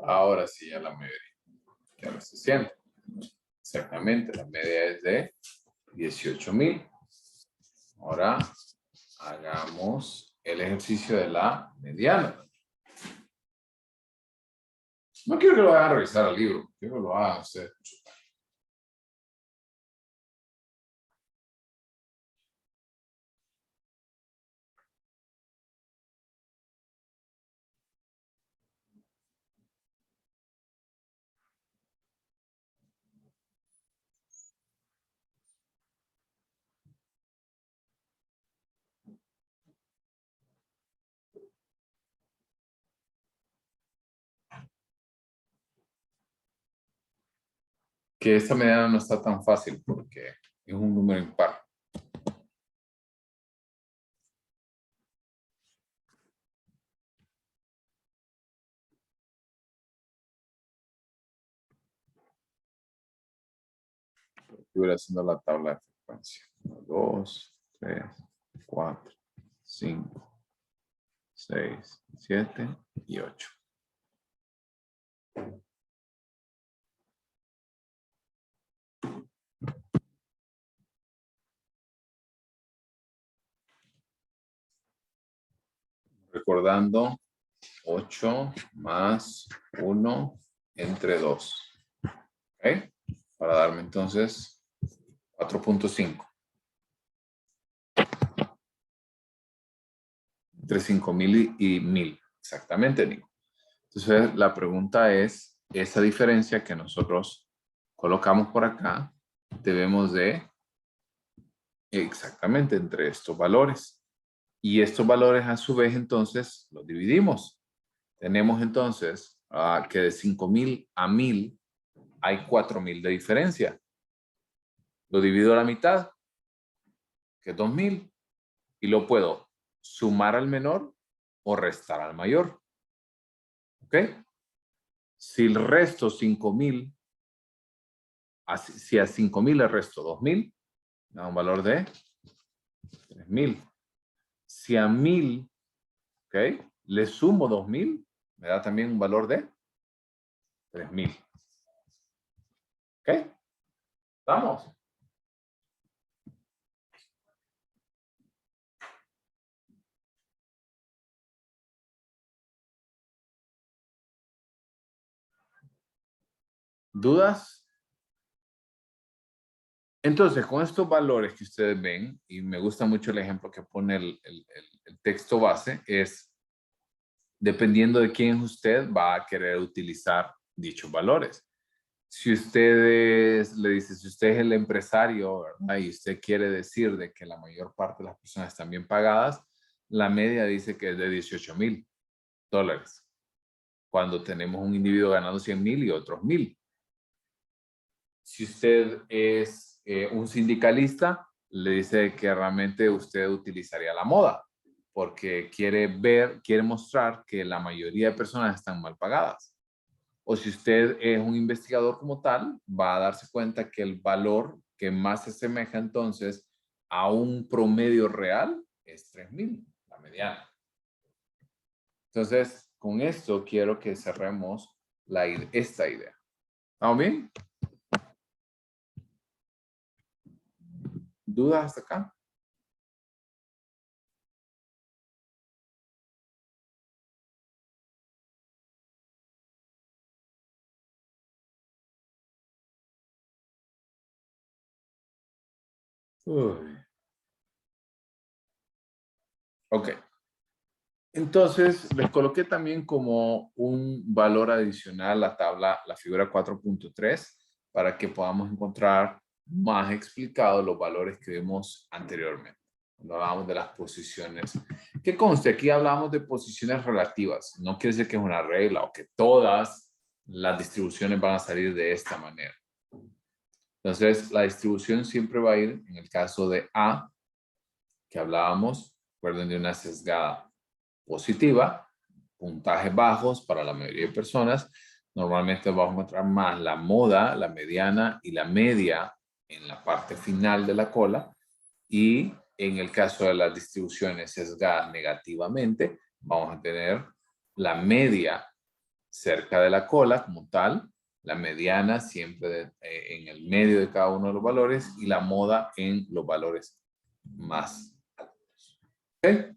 Ahora sí, ya la media. Ya lo se siente. Exactamente, la media es de 18,000. Ahora hagamos el ejercicio de la mediana. No quiero que lo vayan a revisar al libro, quiero que lo hagan ustedes. Que esta mediana no está tan fácil porque es un número impar. Estuviera haciendo la tabla de frecuencia. 2, 3, 4, 5, 6, 7 y 8. Recordando 8 más 1 entre 2. ¿Ok? Para darme entonces 4.5. Entre 5,000 y 1,000. Exactamente, Nico. Entonces, la pregunta es, esa diferencia que nosotros colocamos por acá, debemos de exactamente entre estos valores. Y estos valores, a su vez, entonces, los dividimos. Tenemos entonces que de 5,000 a 1,000 hay 4,000 de diferencia. Lo divido a la mitad, que es 2,000, y lo puedo sumar al menor o restar al mayor. ¿Ok? Si el resto 5,000, si a 5,000 le resto 2,000, me da un valor de 3,000. Si a 1,000, ¿ok?, le sumo 2,000, me da también un valor de 3,000. ¿Ok? ¿Estamos? ¿Dudas? Entonces, con estos valores que ustedes ven, y me gusta mucho el ejemplo que pone el texto base, es dependiendo de quién usted va a querer utilizar dichos valores. Si ustedes, le dice, si usted es el empresario, ¿verdad?, y usted quiere decir de que la mayor parte de las personas están bien pagadas, la media dice que es de $18,000, cuando tenemos un individuo ganando 100,000 y otros 1,000. Si usted es un sindicalista, le dice que realmente usted utilizaría la moda, porque quiere mostrar que la mayoría de personas están mal pagadas. O si usted es un investigador como tal, va a darse cuenta que el valor que más se asemeja entonces a un promedio real es 3,000, la mediana. Entonces, con esto quiero que cerremos esta idea. ¿Estamos bien? ¿Dudas hasta acá? Uy. Ok. Entonces, les coloqué también como un valor adicional la tabla, la figura 4.3, para que podamos encontrar más explicados los valores que vimos anteriormente. Cuando hablábamos de las posiciones. Que conste, aquí hablamos de posiciones relativas. No quiere decir que es una regla o que todas las distribuciones van a salir de esta manera. Entonces, la distribución siempre va a ir, en el caso de A, que hablábamos, recuerden, de una sesgada positiva, puntajes bajos para la mayoría de personas. Normalmente vamos a encontrar más la moda, la mediana y la media en la parte final de la cola. Y en el caso de las distribuciones sesgadas negativamente, vamos a tener la media cerca de la cola como tal, la mediana siempre en el medio de cada uno de los valores y la moda en los valores más altos. ¿Okay?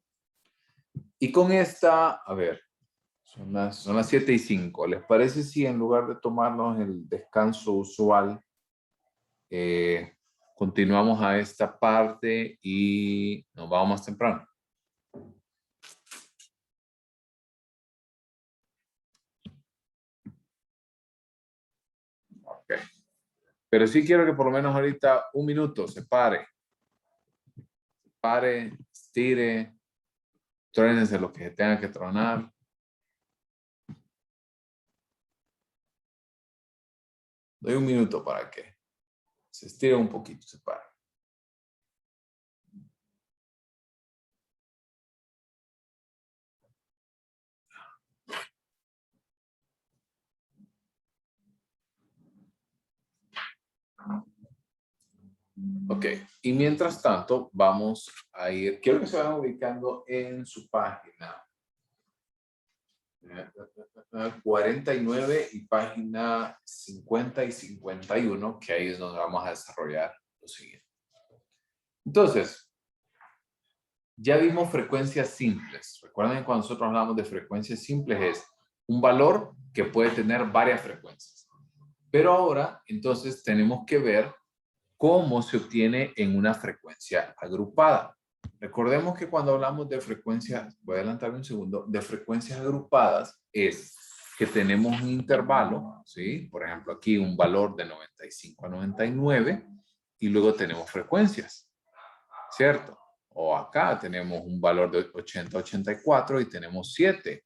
Y con esta, a ver, son las 7:05. ¿Les parece si en lugar de tomarnos el descanso usual, continuamos a esta parte y nos vamos más temprano? Ok. Pero sí quiero que por lo menos ahorita 1 minuto se pare. Pare, estire, trónense lo que se tenga que tronar. Doy 1 minuto para que se estire un poquito, se pare. Ok, y mientras tanto vamos a ir, quiero que se vayan ubicando en su página 49 y página 50 y 51, que ahí es donde vamos a desarrollar lo siguiente. Entonces, ya vimos frecuencias simples. Recuerden que cuando nosotros hablamos de frecuencias simples es un valor que puede tener varias frecuencias. Pero ahora, entonces, tenemos que ver cómo se obtiene en una frecuencia agrupada. Recordemos que cuando hablamos de frecuencias, voy a adelantarme un segundo, de frecuencias agrupadas es que tenemos un intervalo, ¿sí? Por ejemplo, aquí un valor de 95 a 99 y luego tenemos frecuencias, ¿cierto? O acá tenemos un valor de 80 a 84 y tenemos 7.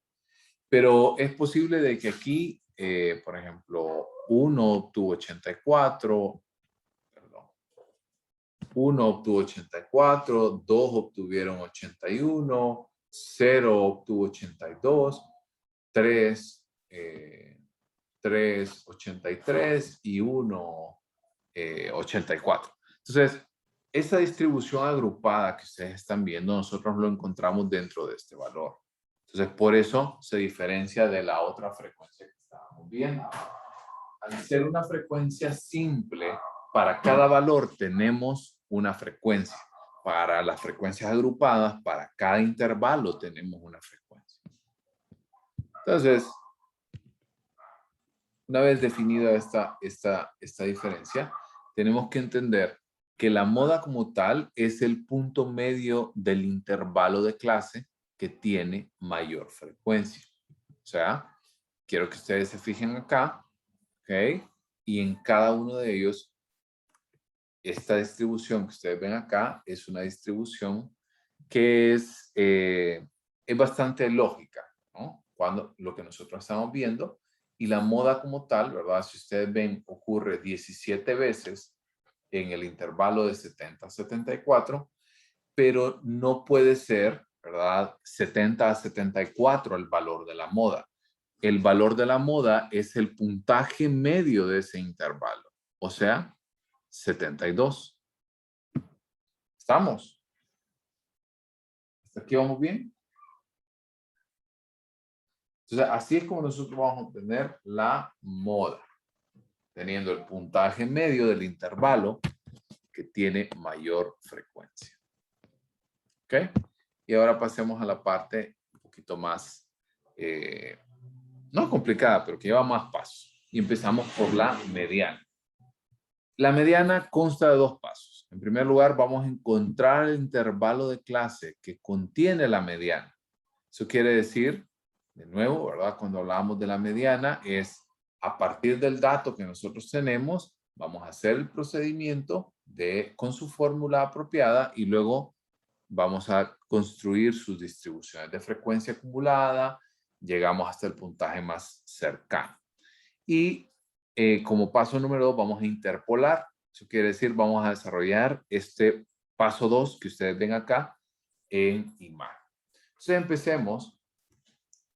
Pero es posible de que aquí, por ejemplo, 1 obtuvo 84, 1 obtuvo 84, 2 obtuvieron 81, 0 obtuvo 82, 3, 83 y 1, 84. Entonces, esa distribución agrupada que ustedes están viendo, nosotros lo encontramos dentro de este valor. Entonces, por eso se diferencia de la otra frecuencia que estábamos viendo. Al ser una frecuencia simple, para cada valor tenemos una frecuencia. Para las frecuencias agrupadas, para cada intervalo tenemos una frecuencia. Entonces, una vez definida esta diferencia, tenemos que entender que la moda como tal es el punto medio del intervalo de clase que tiene mayor frecuencia. O sea, quiero que ustedes se fijen acá, ¿ok? Y en cada uno de ellos, esta distribución que ustedes ven acá es una distribución que es bastante lógica, ¿no? Cuando lo que nosotros estamos viendo y la moda como tal, ¿verdad? Si ustedes ven, ocurre 17 veces en el intervalo de 70 a 74, pero no puede ser, ¿verdad? 70 a 74 el valor de la moda. El valor de la moda es el puntaje medio de ese intervalo, o sea, 72. ¿Estamos? ¿Hasta aquí vamos bien? Entonces, así es como nosotros vamos a obtener la moda, teniendo el puntaje medio del intervalo que tiene mayor frecuencia. ¿Ok? Y ahora pasemos a la parte un poquito más, no complicada, pero que lleva más pasos. Y empezamos por la mediana. La mediana consta de 2 pasos. En primer lugar, vamos a encontrar el intervalo de clase que contiene la mediana. Eso quiere decir, de nuevo, ¿verdad? Cuando hablamos de la mediana, es a partir del dato que nosotros tenemos, vamos a hacer el procedimiento con su fórmula apropiada y luego vamos a construir sus distribuciones de frecuencia acumulada, llegamos hasta el puntaje más cercano. Y como paso número 2 vamos a interpolar. Eso quiere decir, vamos a desarrollar este paso 2 que ustedes ven acá en imagen. Entonces empecemos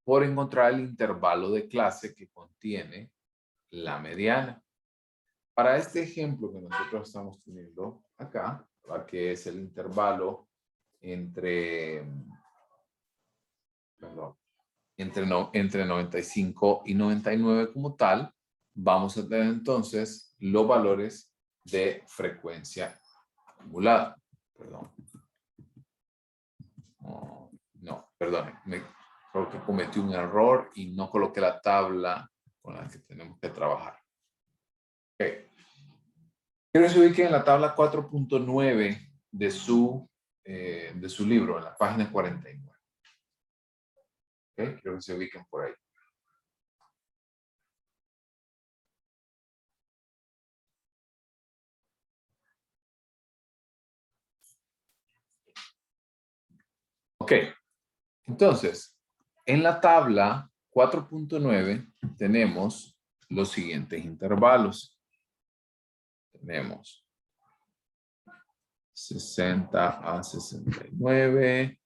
por encontrar el intervalo de clase que contiene la mediana. Para este ejemplo que nosotros estamos teniendo acá, ¿verdad? Que es el intervalo entre 95 y 99 como tal, vamos a tener entonces los valores de frecuencia acumulada. Perdón. No. Perdón, creo que cometí un error y no coloqué la tabla con la que tenemos que trabajar. Okay. Quiero que se ubiquen en la tabla 4.9 de su libro, en la página 49. Okay. Quiero que se ubiquen por ahí. Ok, entonces, en la tabla 4.9 tenemos los siguientes intervalos. Tenemos 60 a 69,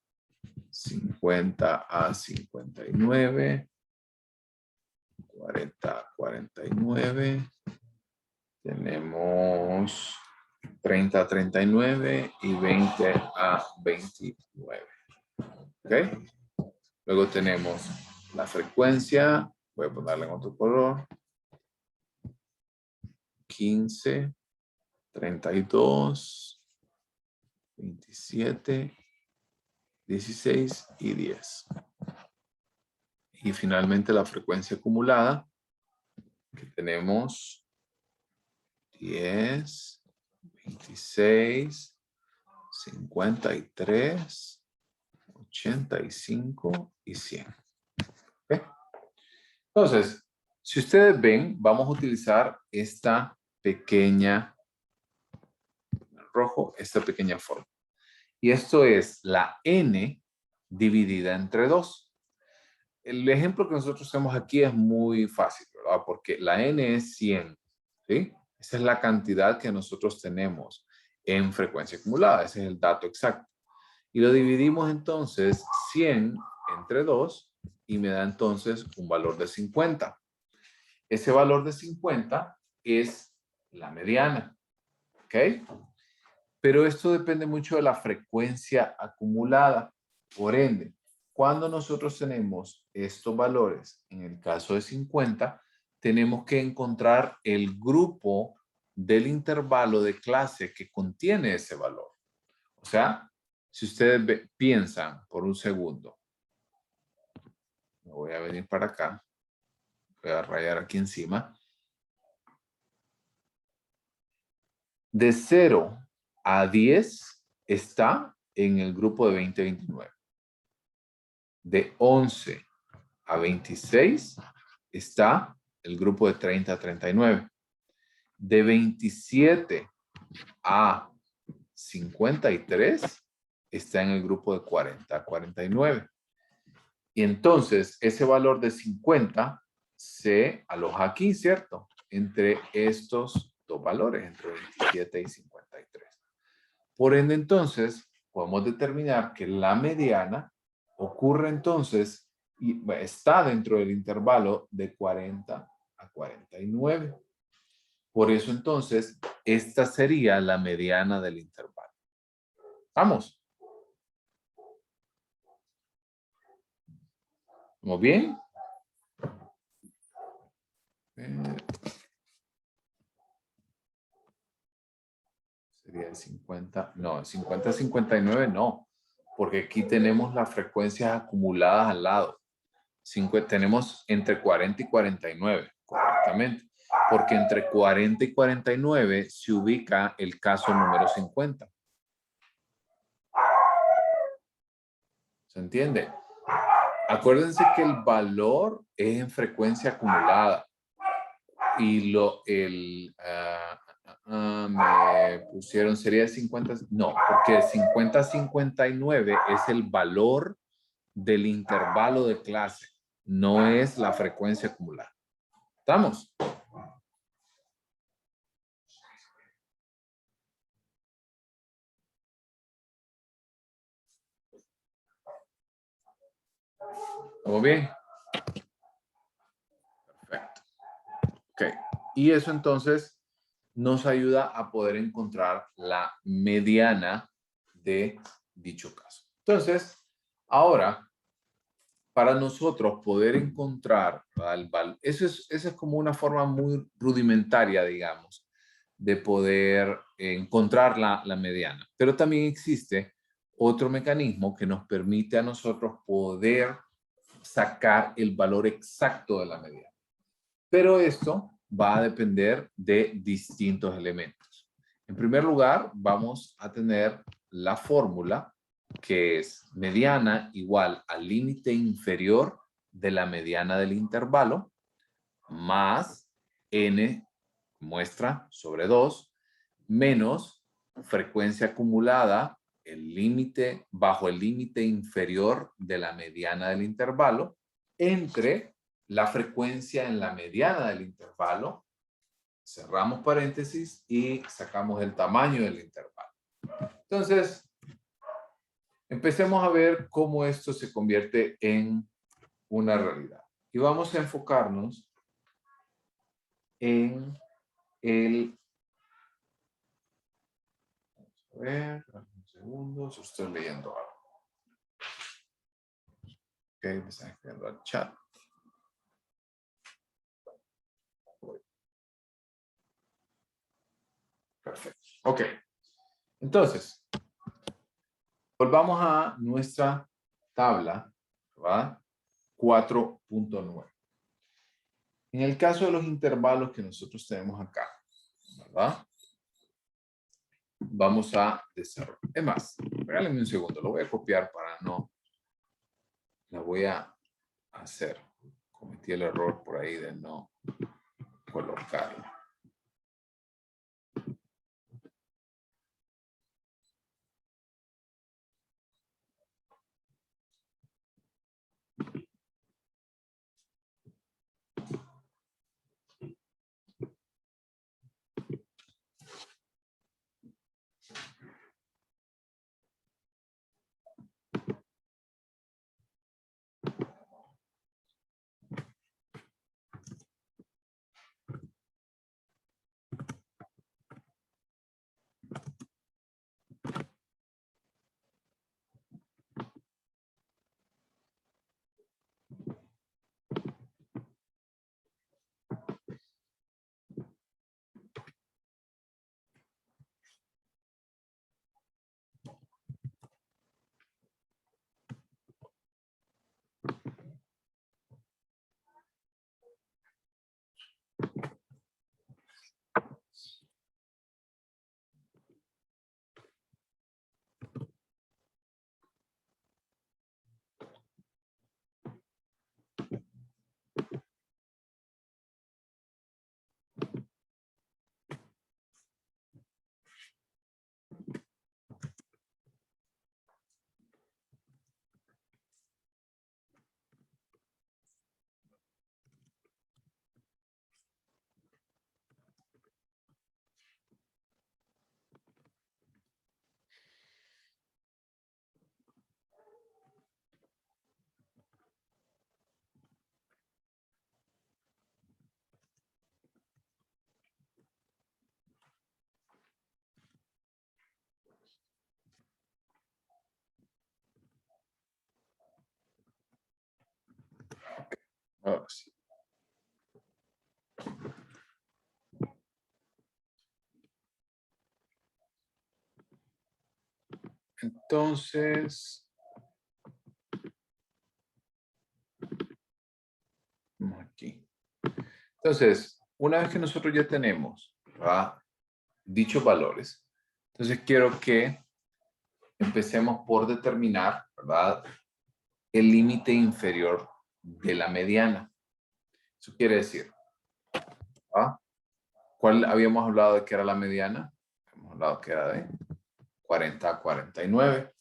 50 a 59, 40 a 49, tenemos 30 a 39 y 20 a 29. ¿Ok? Luego tenemos la frecuencia, voy a ponerla en otro color, 15, 32, 27, 16 y 10. Y finalmente la frecuencia acumulada, que tenemos 10, 26, 53, 85 y 100. ¿Okay? Entonces, si ustedes ven, vamos a utilizar esta pequeña, rojo, esta pequeña forma. Y esto es la n dividida entre 2. El ejemplo que nosotros hacemos aquí es muy fácil, ¿verdad? Porque la n es 100, ¿sí? Esa es la cantidad que nosotros tenemos en frecuencia acumulada. Ese es el dato exacto. Y lo dividimos entonces 100 entre 2 y me da entonces un valor de 50. Ese valor de 50 es la mediana, ¿ok? Pero esto depende mucho de la frecuencia acumulada. Por ende, cuando nosotros tenemos estos valores, en el caso de 50, tenemos que encontrar el grupo del intervalo de clase que contiene ese valor. O sea, si ustedes piensan por un segundo, me voy a venir para acá, voy a rayar aquí encima. De 0 a 10 está en el grupo de 20-29. De 11 a 26 está el grupo de 30-39. De 27 a 53 está en el grupo de 40-49. Y entonces ese valor de 50 se aloja aquí, ¿cierto? Entre estos dos valores, entre 27 y 53. Por ende, entonces, podemos determinar que la mediana ocurre entonces y está dentro del intervalo de 40 a 49. Por eso, entonces, esta sería la mediana del intervalo. ¿Vamos? ¿Vamos bien? Sería el 50, no, el 50-59 no, porque aquí tenemos las frecuencias acumuladas al lado. Tenemos entre 40 y 49, correctamente, porque entre 40 y 49 se ubica el caso número 50. ¿Se entiende? Acuérdense que el valor es en frecuencia acumulada y me pusieron, sería 50, no, porque 50-59 es el valor del intervalo de clase, no es la frecuencia acumulada. ¿Estamos? ¿Estamos bien? Perfecto. Ok. Y eso entonces nos ayuda a poder encontrar la mediana de dicho caso. Entonces, ahora, para nosotros poder encontrar el valor, esa es como una forma muy rudimentaria, digamos, de poder encontrar la mediana. Pero también existe otro mecanismo que nos permite a nosotros poder sacar el valor exacto de la mediana. Pero esto va a depender de distintos elementos. En primer lugar, vamos a tener la fórmula que es mediana igual al límite inferior de la mediana del intervalo más n muestra sobre 2 menos frecuencia acumulada el límite bajo el límite inferior de la mediana del intervalo entre la frecuencia en la mediana del intervalo, cerramos paréntesis y sacamos el tamaño del intervalo. Entonces, empecemos a ver cómo esto se convierte en una realidad. Y vamos a enfocarnos en el... Vamos a ver, un segundo, yo estoy leyendo algo. Ok, me están escribiendo al chat. Perfecto. Ok. Entonces, volvamos a nuestra tabla, ¿verdad? 4.9. En el caso de los intervalos que nosotros tenemos acá, ¿verdad? Vamos a desarrollar. Es más, regálenme un segundo, lo voy a copiar para no... La voy a hacer. Cometí el error por ahí de no colocarlo. Ahora sí. Entonces, vamos aquí. Entonces, una vez que nosotros ya tenemos, ¿verdad?, dichos valores, entonces quiero que empecemos por determinar, ¿verdad?, el límite inferior de la mediana. Eso quiere decir, ¿ah? ¿Cuál habíamos hablado de que era la mediana? Hemos hablado que era de 40 a 49.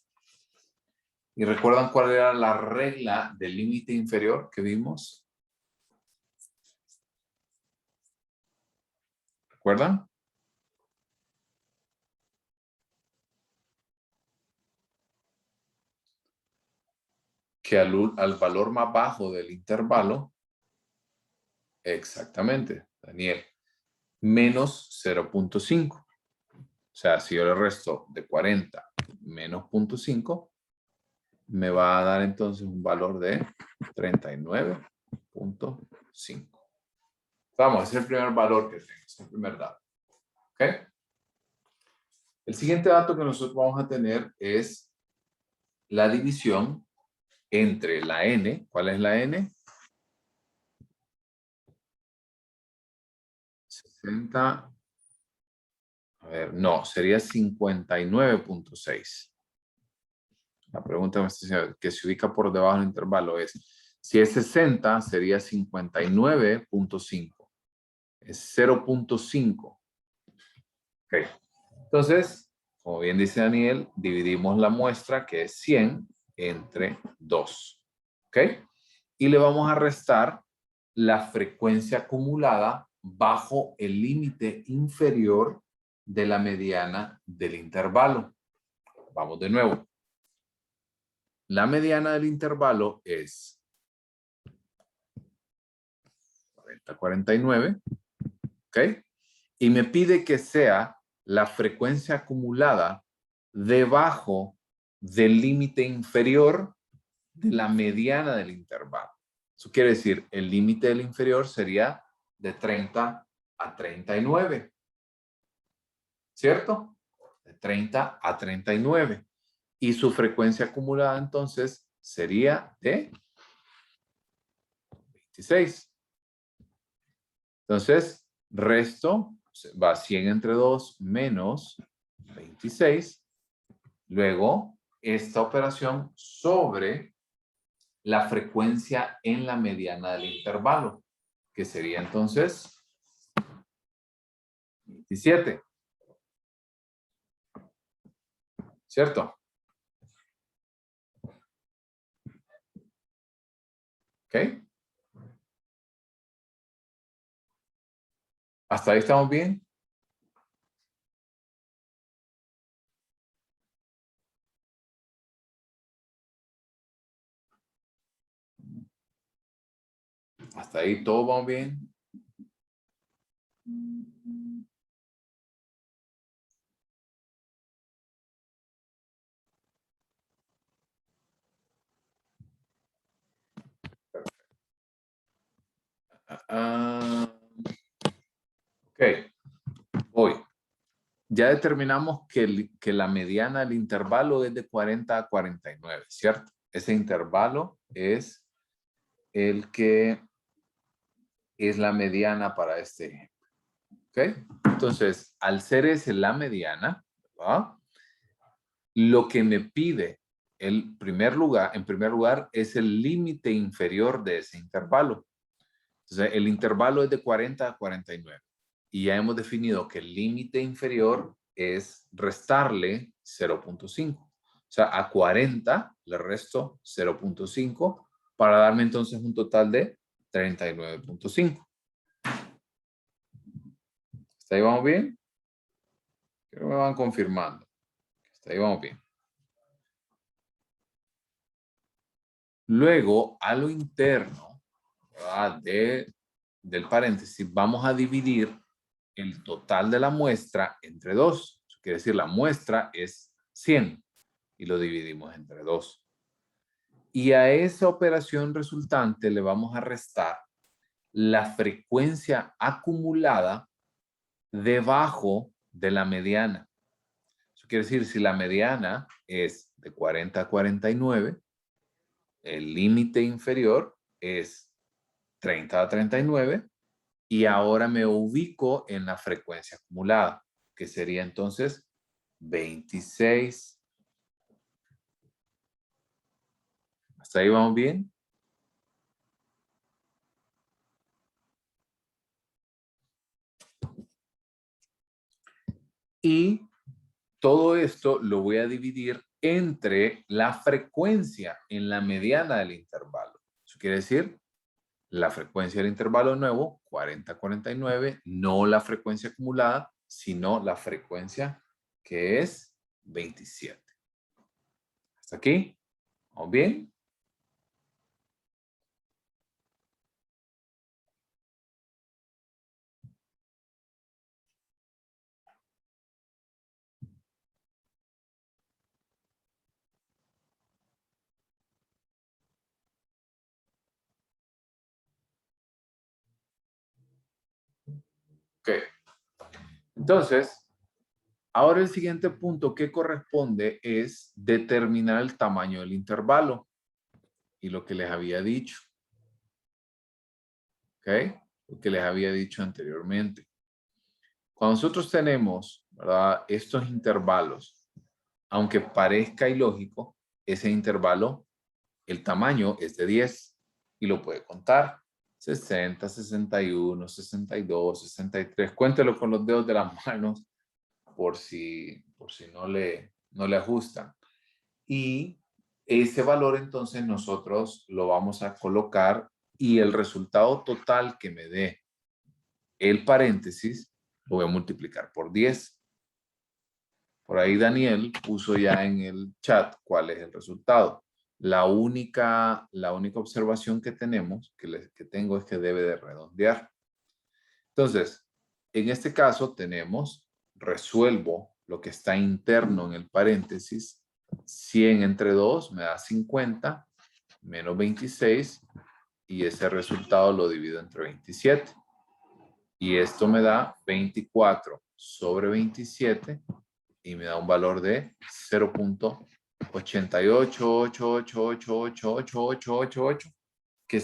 ¿Y recuerdan cuál era la regla del límite inferior que vimos? ¿Recuerdan? Que al valor más bajo del intervalo, exactamente, Daniel, menos 0.5. O sea, si yo le resto de 40 menos 0.5, me va a dar entonces un valor de 39.5. Vamos, ese es el primer valor que tengo, es el primer dato. ¿Ok? El siguiente dato que nosotros vamos a tener es la división entre la n. ¿Cuál es la n? 60. A ver, no, sería 59.6. La pregunta que se ubica por debajo del intervalo es, si es 60, sería 59.5. Es 0.5. Ok. Entonces, como bien dice Daniel, dividimos la muestra, que es 100, entre 2. ¿Ok? Y le vamos a restar la frecuencia acumulada bajo el límite inferior de la mediana del intervalo. Vamos de nuevo. La mediana del intervalo es 40-49, ¿ok? Y me pide que sea la frecuencia acumulada debajo del límite inferior de la mediana del intervalo. Eso quiere decir, el límite del inferior sería de 30 a 39, ¿cierto? De 30 a 39. Y su frecuencia acumulada entonces sería de 26. Entonces, resto va 100 entre 2 menos 26. Luego, esta operación sobre la frecuencia en la mediana del intervalo, que sería entonces 27. ¿Cierto? ¿Ok? ¿Hasta ahí estamos bien? ¿Hasta ahí todo va bien? Ok, voy. Ya determinamos que la mediana del intervalo es de 40 a 49, ¿cierto? Ese intervalo es el que es la mediana para este ejemplo. ¿Ok? Entonces, al ser ese la mediana, ¿verdad? Lo que me pide en primer lugar, es el límite inferior de ese intervalo. Entonces, el intervalo es de 40 a 49. Y ya hemos definido que el límite inferior es restarle 0.5. O sea, a 40 le resto 0.5 para darme entonces un total de 39.5. ¿Hasta ahí vamos bien? Creo que me van confirmando. Hasta ahí vamos bien. Luego, a lo interno, ¿verdad? Del paréntesis, vamos a dividir el total de la muestra entre 2. Eso quiere decir, la muestra es 100 y lo dividimos entre 2. Y a esa operación resultante le vamos a restar la frecuencia acumulada debajo de la mediana. Eso quiere decir, si la mediana es de 40 a 49, el límite inferior es 30 a 39 y ahora me ubico en la frecuencia acumulada, que sería entonces 26. ¿Hasta ahí vamos bien? Y todo esto lo voy a dividir entre la frecuencia en la mediana del intervalo. Eso quiere decir, la frecuencia del intervalo nuevo, 40-49, no la frecuencia acumulada, sino la frecuencia que es 27. ¿Hasta aquí? ¿Vamos bien? Ok. Entonces, Ahora el siguiente punto que corresponde es determinar el tamaño del intervalo. Y lo que les había dicho. ¿Ok? Lo que les había dicho anteriormente. Cuando nosotros tenemos, ¿verdad?, estos intervalos, aunque parezca ilógico, ese intervalo, el tamaño es de 10 y lo puede contar. 60, 61, 62, 63. Cuéntelo con los dedos de las manos por si no le ajustan. Y ese valor entonces nosotros lo vamos a colocar y el resultado total que me dé el paréntesis lo voy a multiplicar por 10. Por ahí Daniel puso ya en el chat cuál es el resultado. La única observación que tenemos, que tengo, es que debe de redondear. Entonces, en este caso tenemos, resuelvo lo que está interno en el paréntesis. 100 entre 2 me da 50, menos 26, y ese resultado lo divido entre 27. Y esto me da 24 sobre 27 y me da un valor de 0.8888888888 que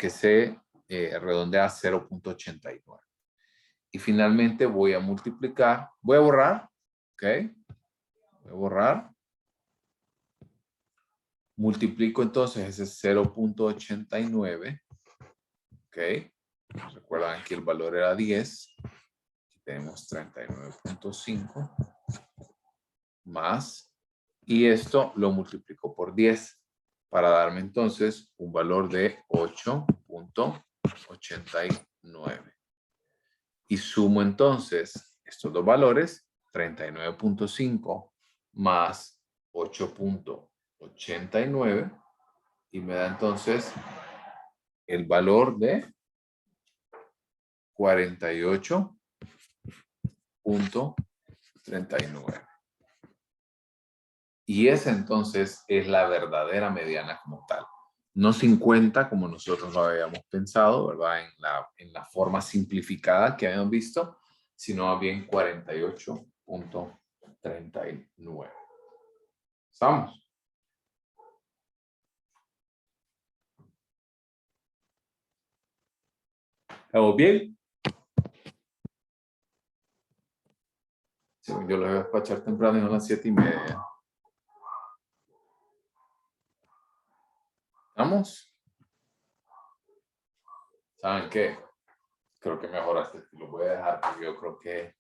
se redondea a 0.89. Y finalmente voy a multiplicar, voy a borrar, ¿ok? Voy a borrar. Multiplico entonces ese 0.89, ¿ok? Recuerdan que el valor era 10. Aquí tenemos 39.5 más, y esto lo multiplico por 10 para darme entonces un valor de 8.89. Y sumo entonces estos dos valores, 39.5 más 8.89, y me da entonces el valor de 48.39. Y esa entonces es la verdadera mediana como tal. No 50 como nosotros lo habíamos pensado, ¿verdad? En la forma simplificada que habíamos visto, sino más bien 48.39. ¿Estamos? ¿Estamos bien? Sí, yo lo voy a despachar temprano y a las 7:30. ¿Estamos? ¿Saben qué? Creo que mejoraste. Lo voy a dejar porque yo creo que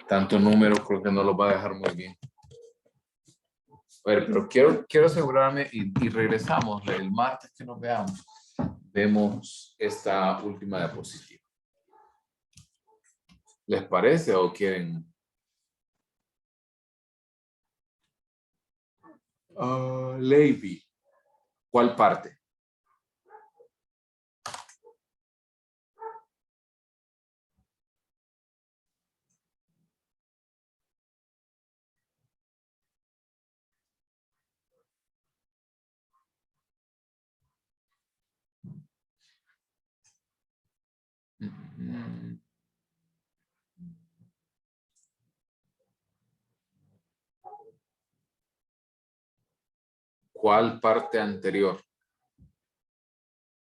tanto número creo que no lo va a dejar muy bien. A ver, pero quiero asegurarme y regresamos el martes que nos veamos. Vemos esta última diapositiva. ¿Les parece o quieren? Levy. ¿Cuál parte? ¿Cuál parte anterior?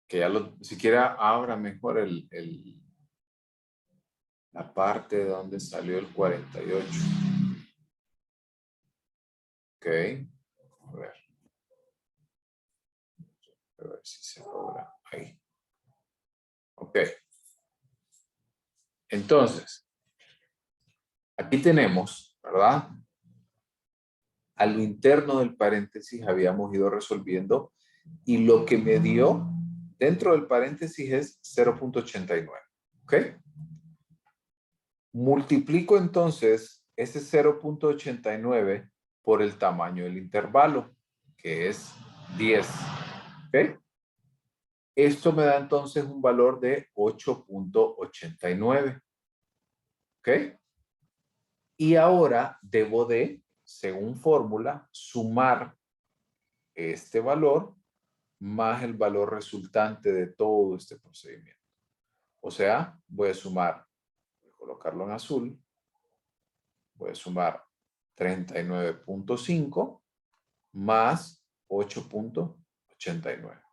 Que ya siquiera abra mejor la parte de donde salió el 48. Ok. A ver si se logra. Ahí. Ok. Entonces, aquí tenemos, ¿verdad? A lo interno del paréntesis habíamos ido resolviendo y lo que me dio dentro del paréntesis es 0.89. ¿Ok? Multiplico entonces ese 0.89 por el tamaño del intervalo, que es 10. ¿Ok? Esto me da entonces un valor de 8.89. ¿Ok? Y ahora debo de, según fórmula, sumar este valor más el valor resultante de todo este procedimiento. O sea, voy a sumar, voy a colocarlo en azul, voy a sumar 39.5 más 8.89.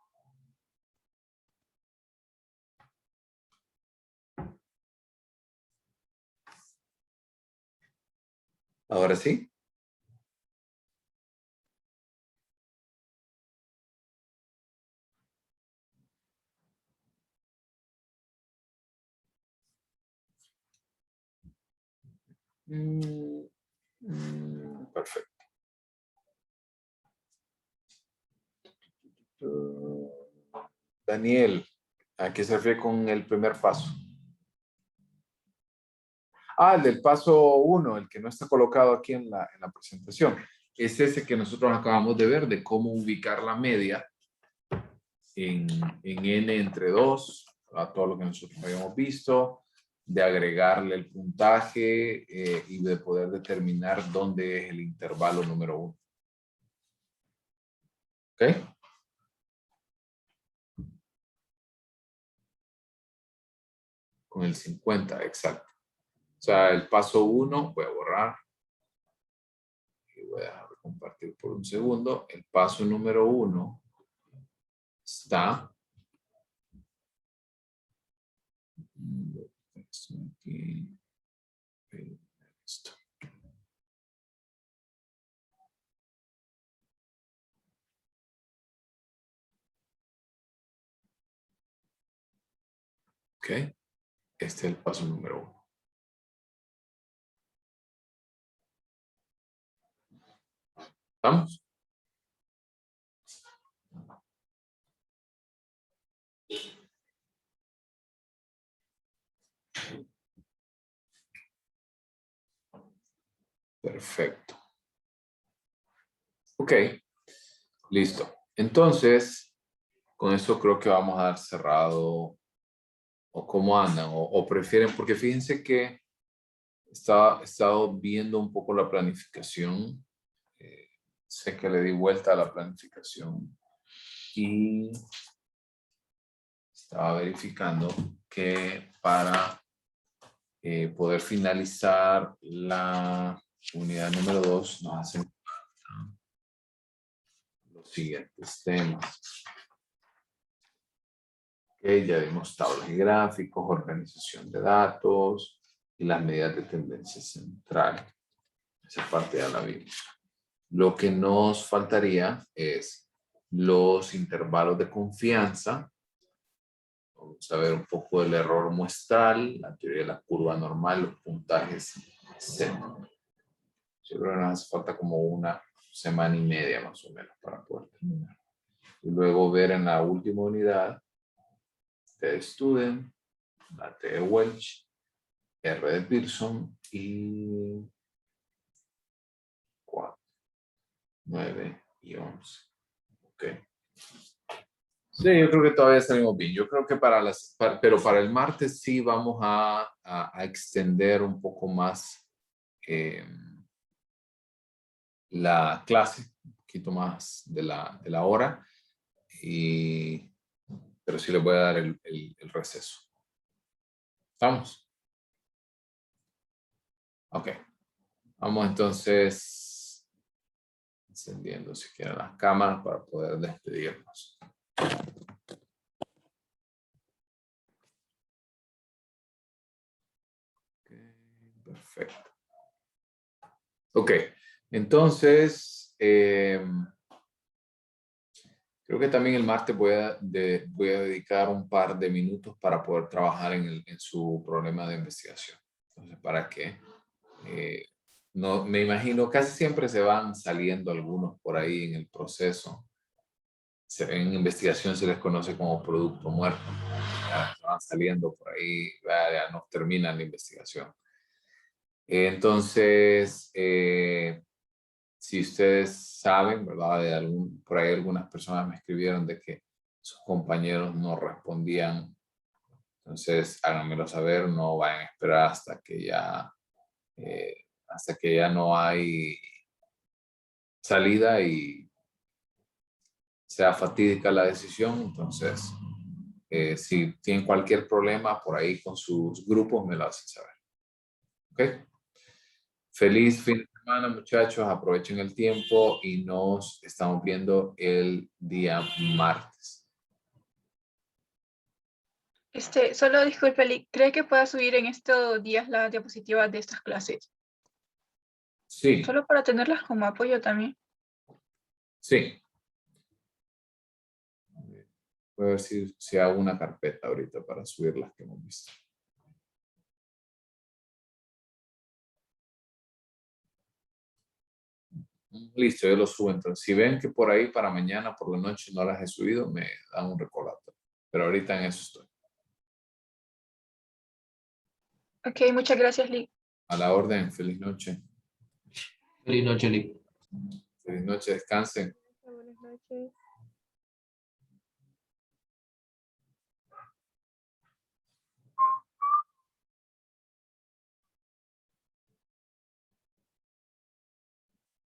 Ahora sí. Perfecto. Daniel, ¿a qué se refiere con el primer paso? Ah, el del paso 1, el que no está colocado aquí en la presentación. Es ese que nosotros acabamos de ver, de cómo ubicar la media en n entre 2, a todo lo que nosotros habíamos visto, de agregarle el puntaje y de poder determinar dónde es el intervalo número 1. ¿Ok? Con el 50, exacto. O sea, el paso 1, voy a borrar. Y voy a dejar de compartir por un segundo. El paso número 1 está... Esto aquí. Esto. Ok. Este es el paso número 1. ¿Estamos? Perfecto. Ok. Listo. Entonces, con eso creo que vamos a dar cerrado. ¿O cómo andan? ¿O prefieren? Porque fíjense que he estado viendo un poco la planificación. Sé que le di vuelta a la planificación y estaba verificando que para poder finalizar la unidad número 2 nos hacen falta los siguientes temas. Okay, ya vimos tablas y gráficos, organización de datos y las medidas de tendencia central. Esa parte ya la vimos. Lo que nos faltaría es los intervalos de confianza. Vamos a ver un poco del error muestral, la teoría de la curva normal, los puntajes Z. Yo creo que nos hace falta como una semana y media más o menos para poder terminar. Y luego ver en la última unidad, T de Student, la T de Welch, R de Pearson y 4, 9 y 11. Ok. Sí, yo creo que todavía salimos bien. Yo creo que pero para el martes sí vamos a extender un poco más la clase, un poquito más de la hora, pero sí les voy a dar el receso. ¿Estamos? Ok. Vamos entonces encendiendo si quieren las cámaras para poder despedirnos. Okay, perfecto. Ok, entonces creo que también el martes voy a dedicar un par de minutos para poder trabajar en su problema de investigación. Entonces, para que no, me imagino, casi siempre se van saliendo algunos por ahí en el proceso. En investigación se les conoce como producto muerto. Ya van saliendo por ahí, ya no terminan la investigación. Entonces, si ustedes saben, ¿verdad? Por ahí algunas personas me escribieron de que sus compañeros no respondían. Entonces, háganmelo saber, no vayan a esperar hasta que ya no hay salida y sea fatídica la decisión. Entonces, si tienen cualquier problema por ahí con sus grupos, me lo hacen saber. ¿Ok? Feliz fin de semana, muchachos. Aprovechen el tiempo y nos estamos viendo el día martes. Solo disculpe, Lee, ¿cree que pueda subir en estos días las diapositivas de estas clases? Sí, Solo para tenerlas como apoyo también. sí. Voy a ver si hago una carpeta ahorita para subir las que hemos visto. Listo, yo lo subo. Entonces, si ven que por ahí para mañana por la noche no las he subido, me dan un recordatorio. Pero ahorita en eso estoy. Ok, muchas gracias, Lee. A la orden, feliz noche. Feliz noche, Lick. Feliz noche, descansen. Buenas noches.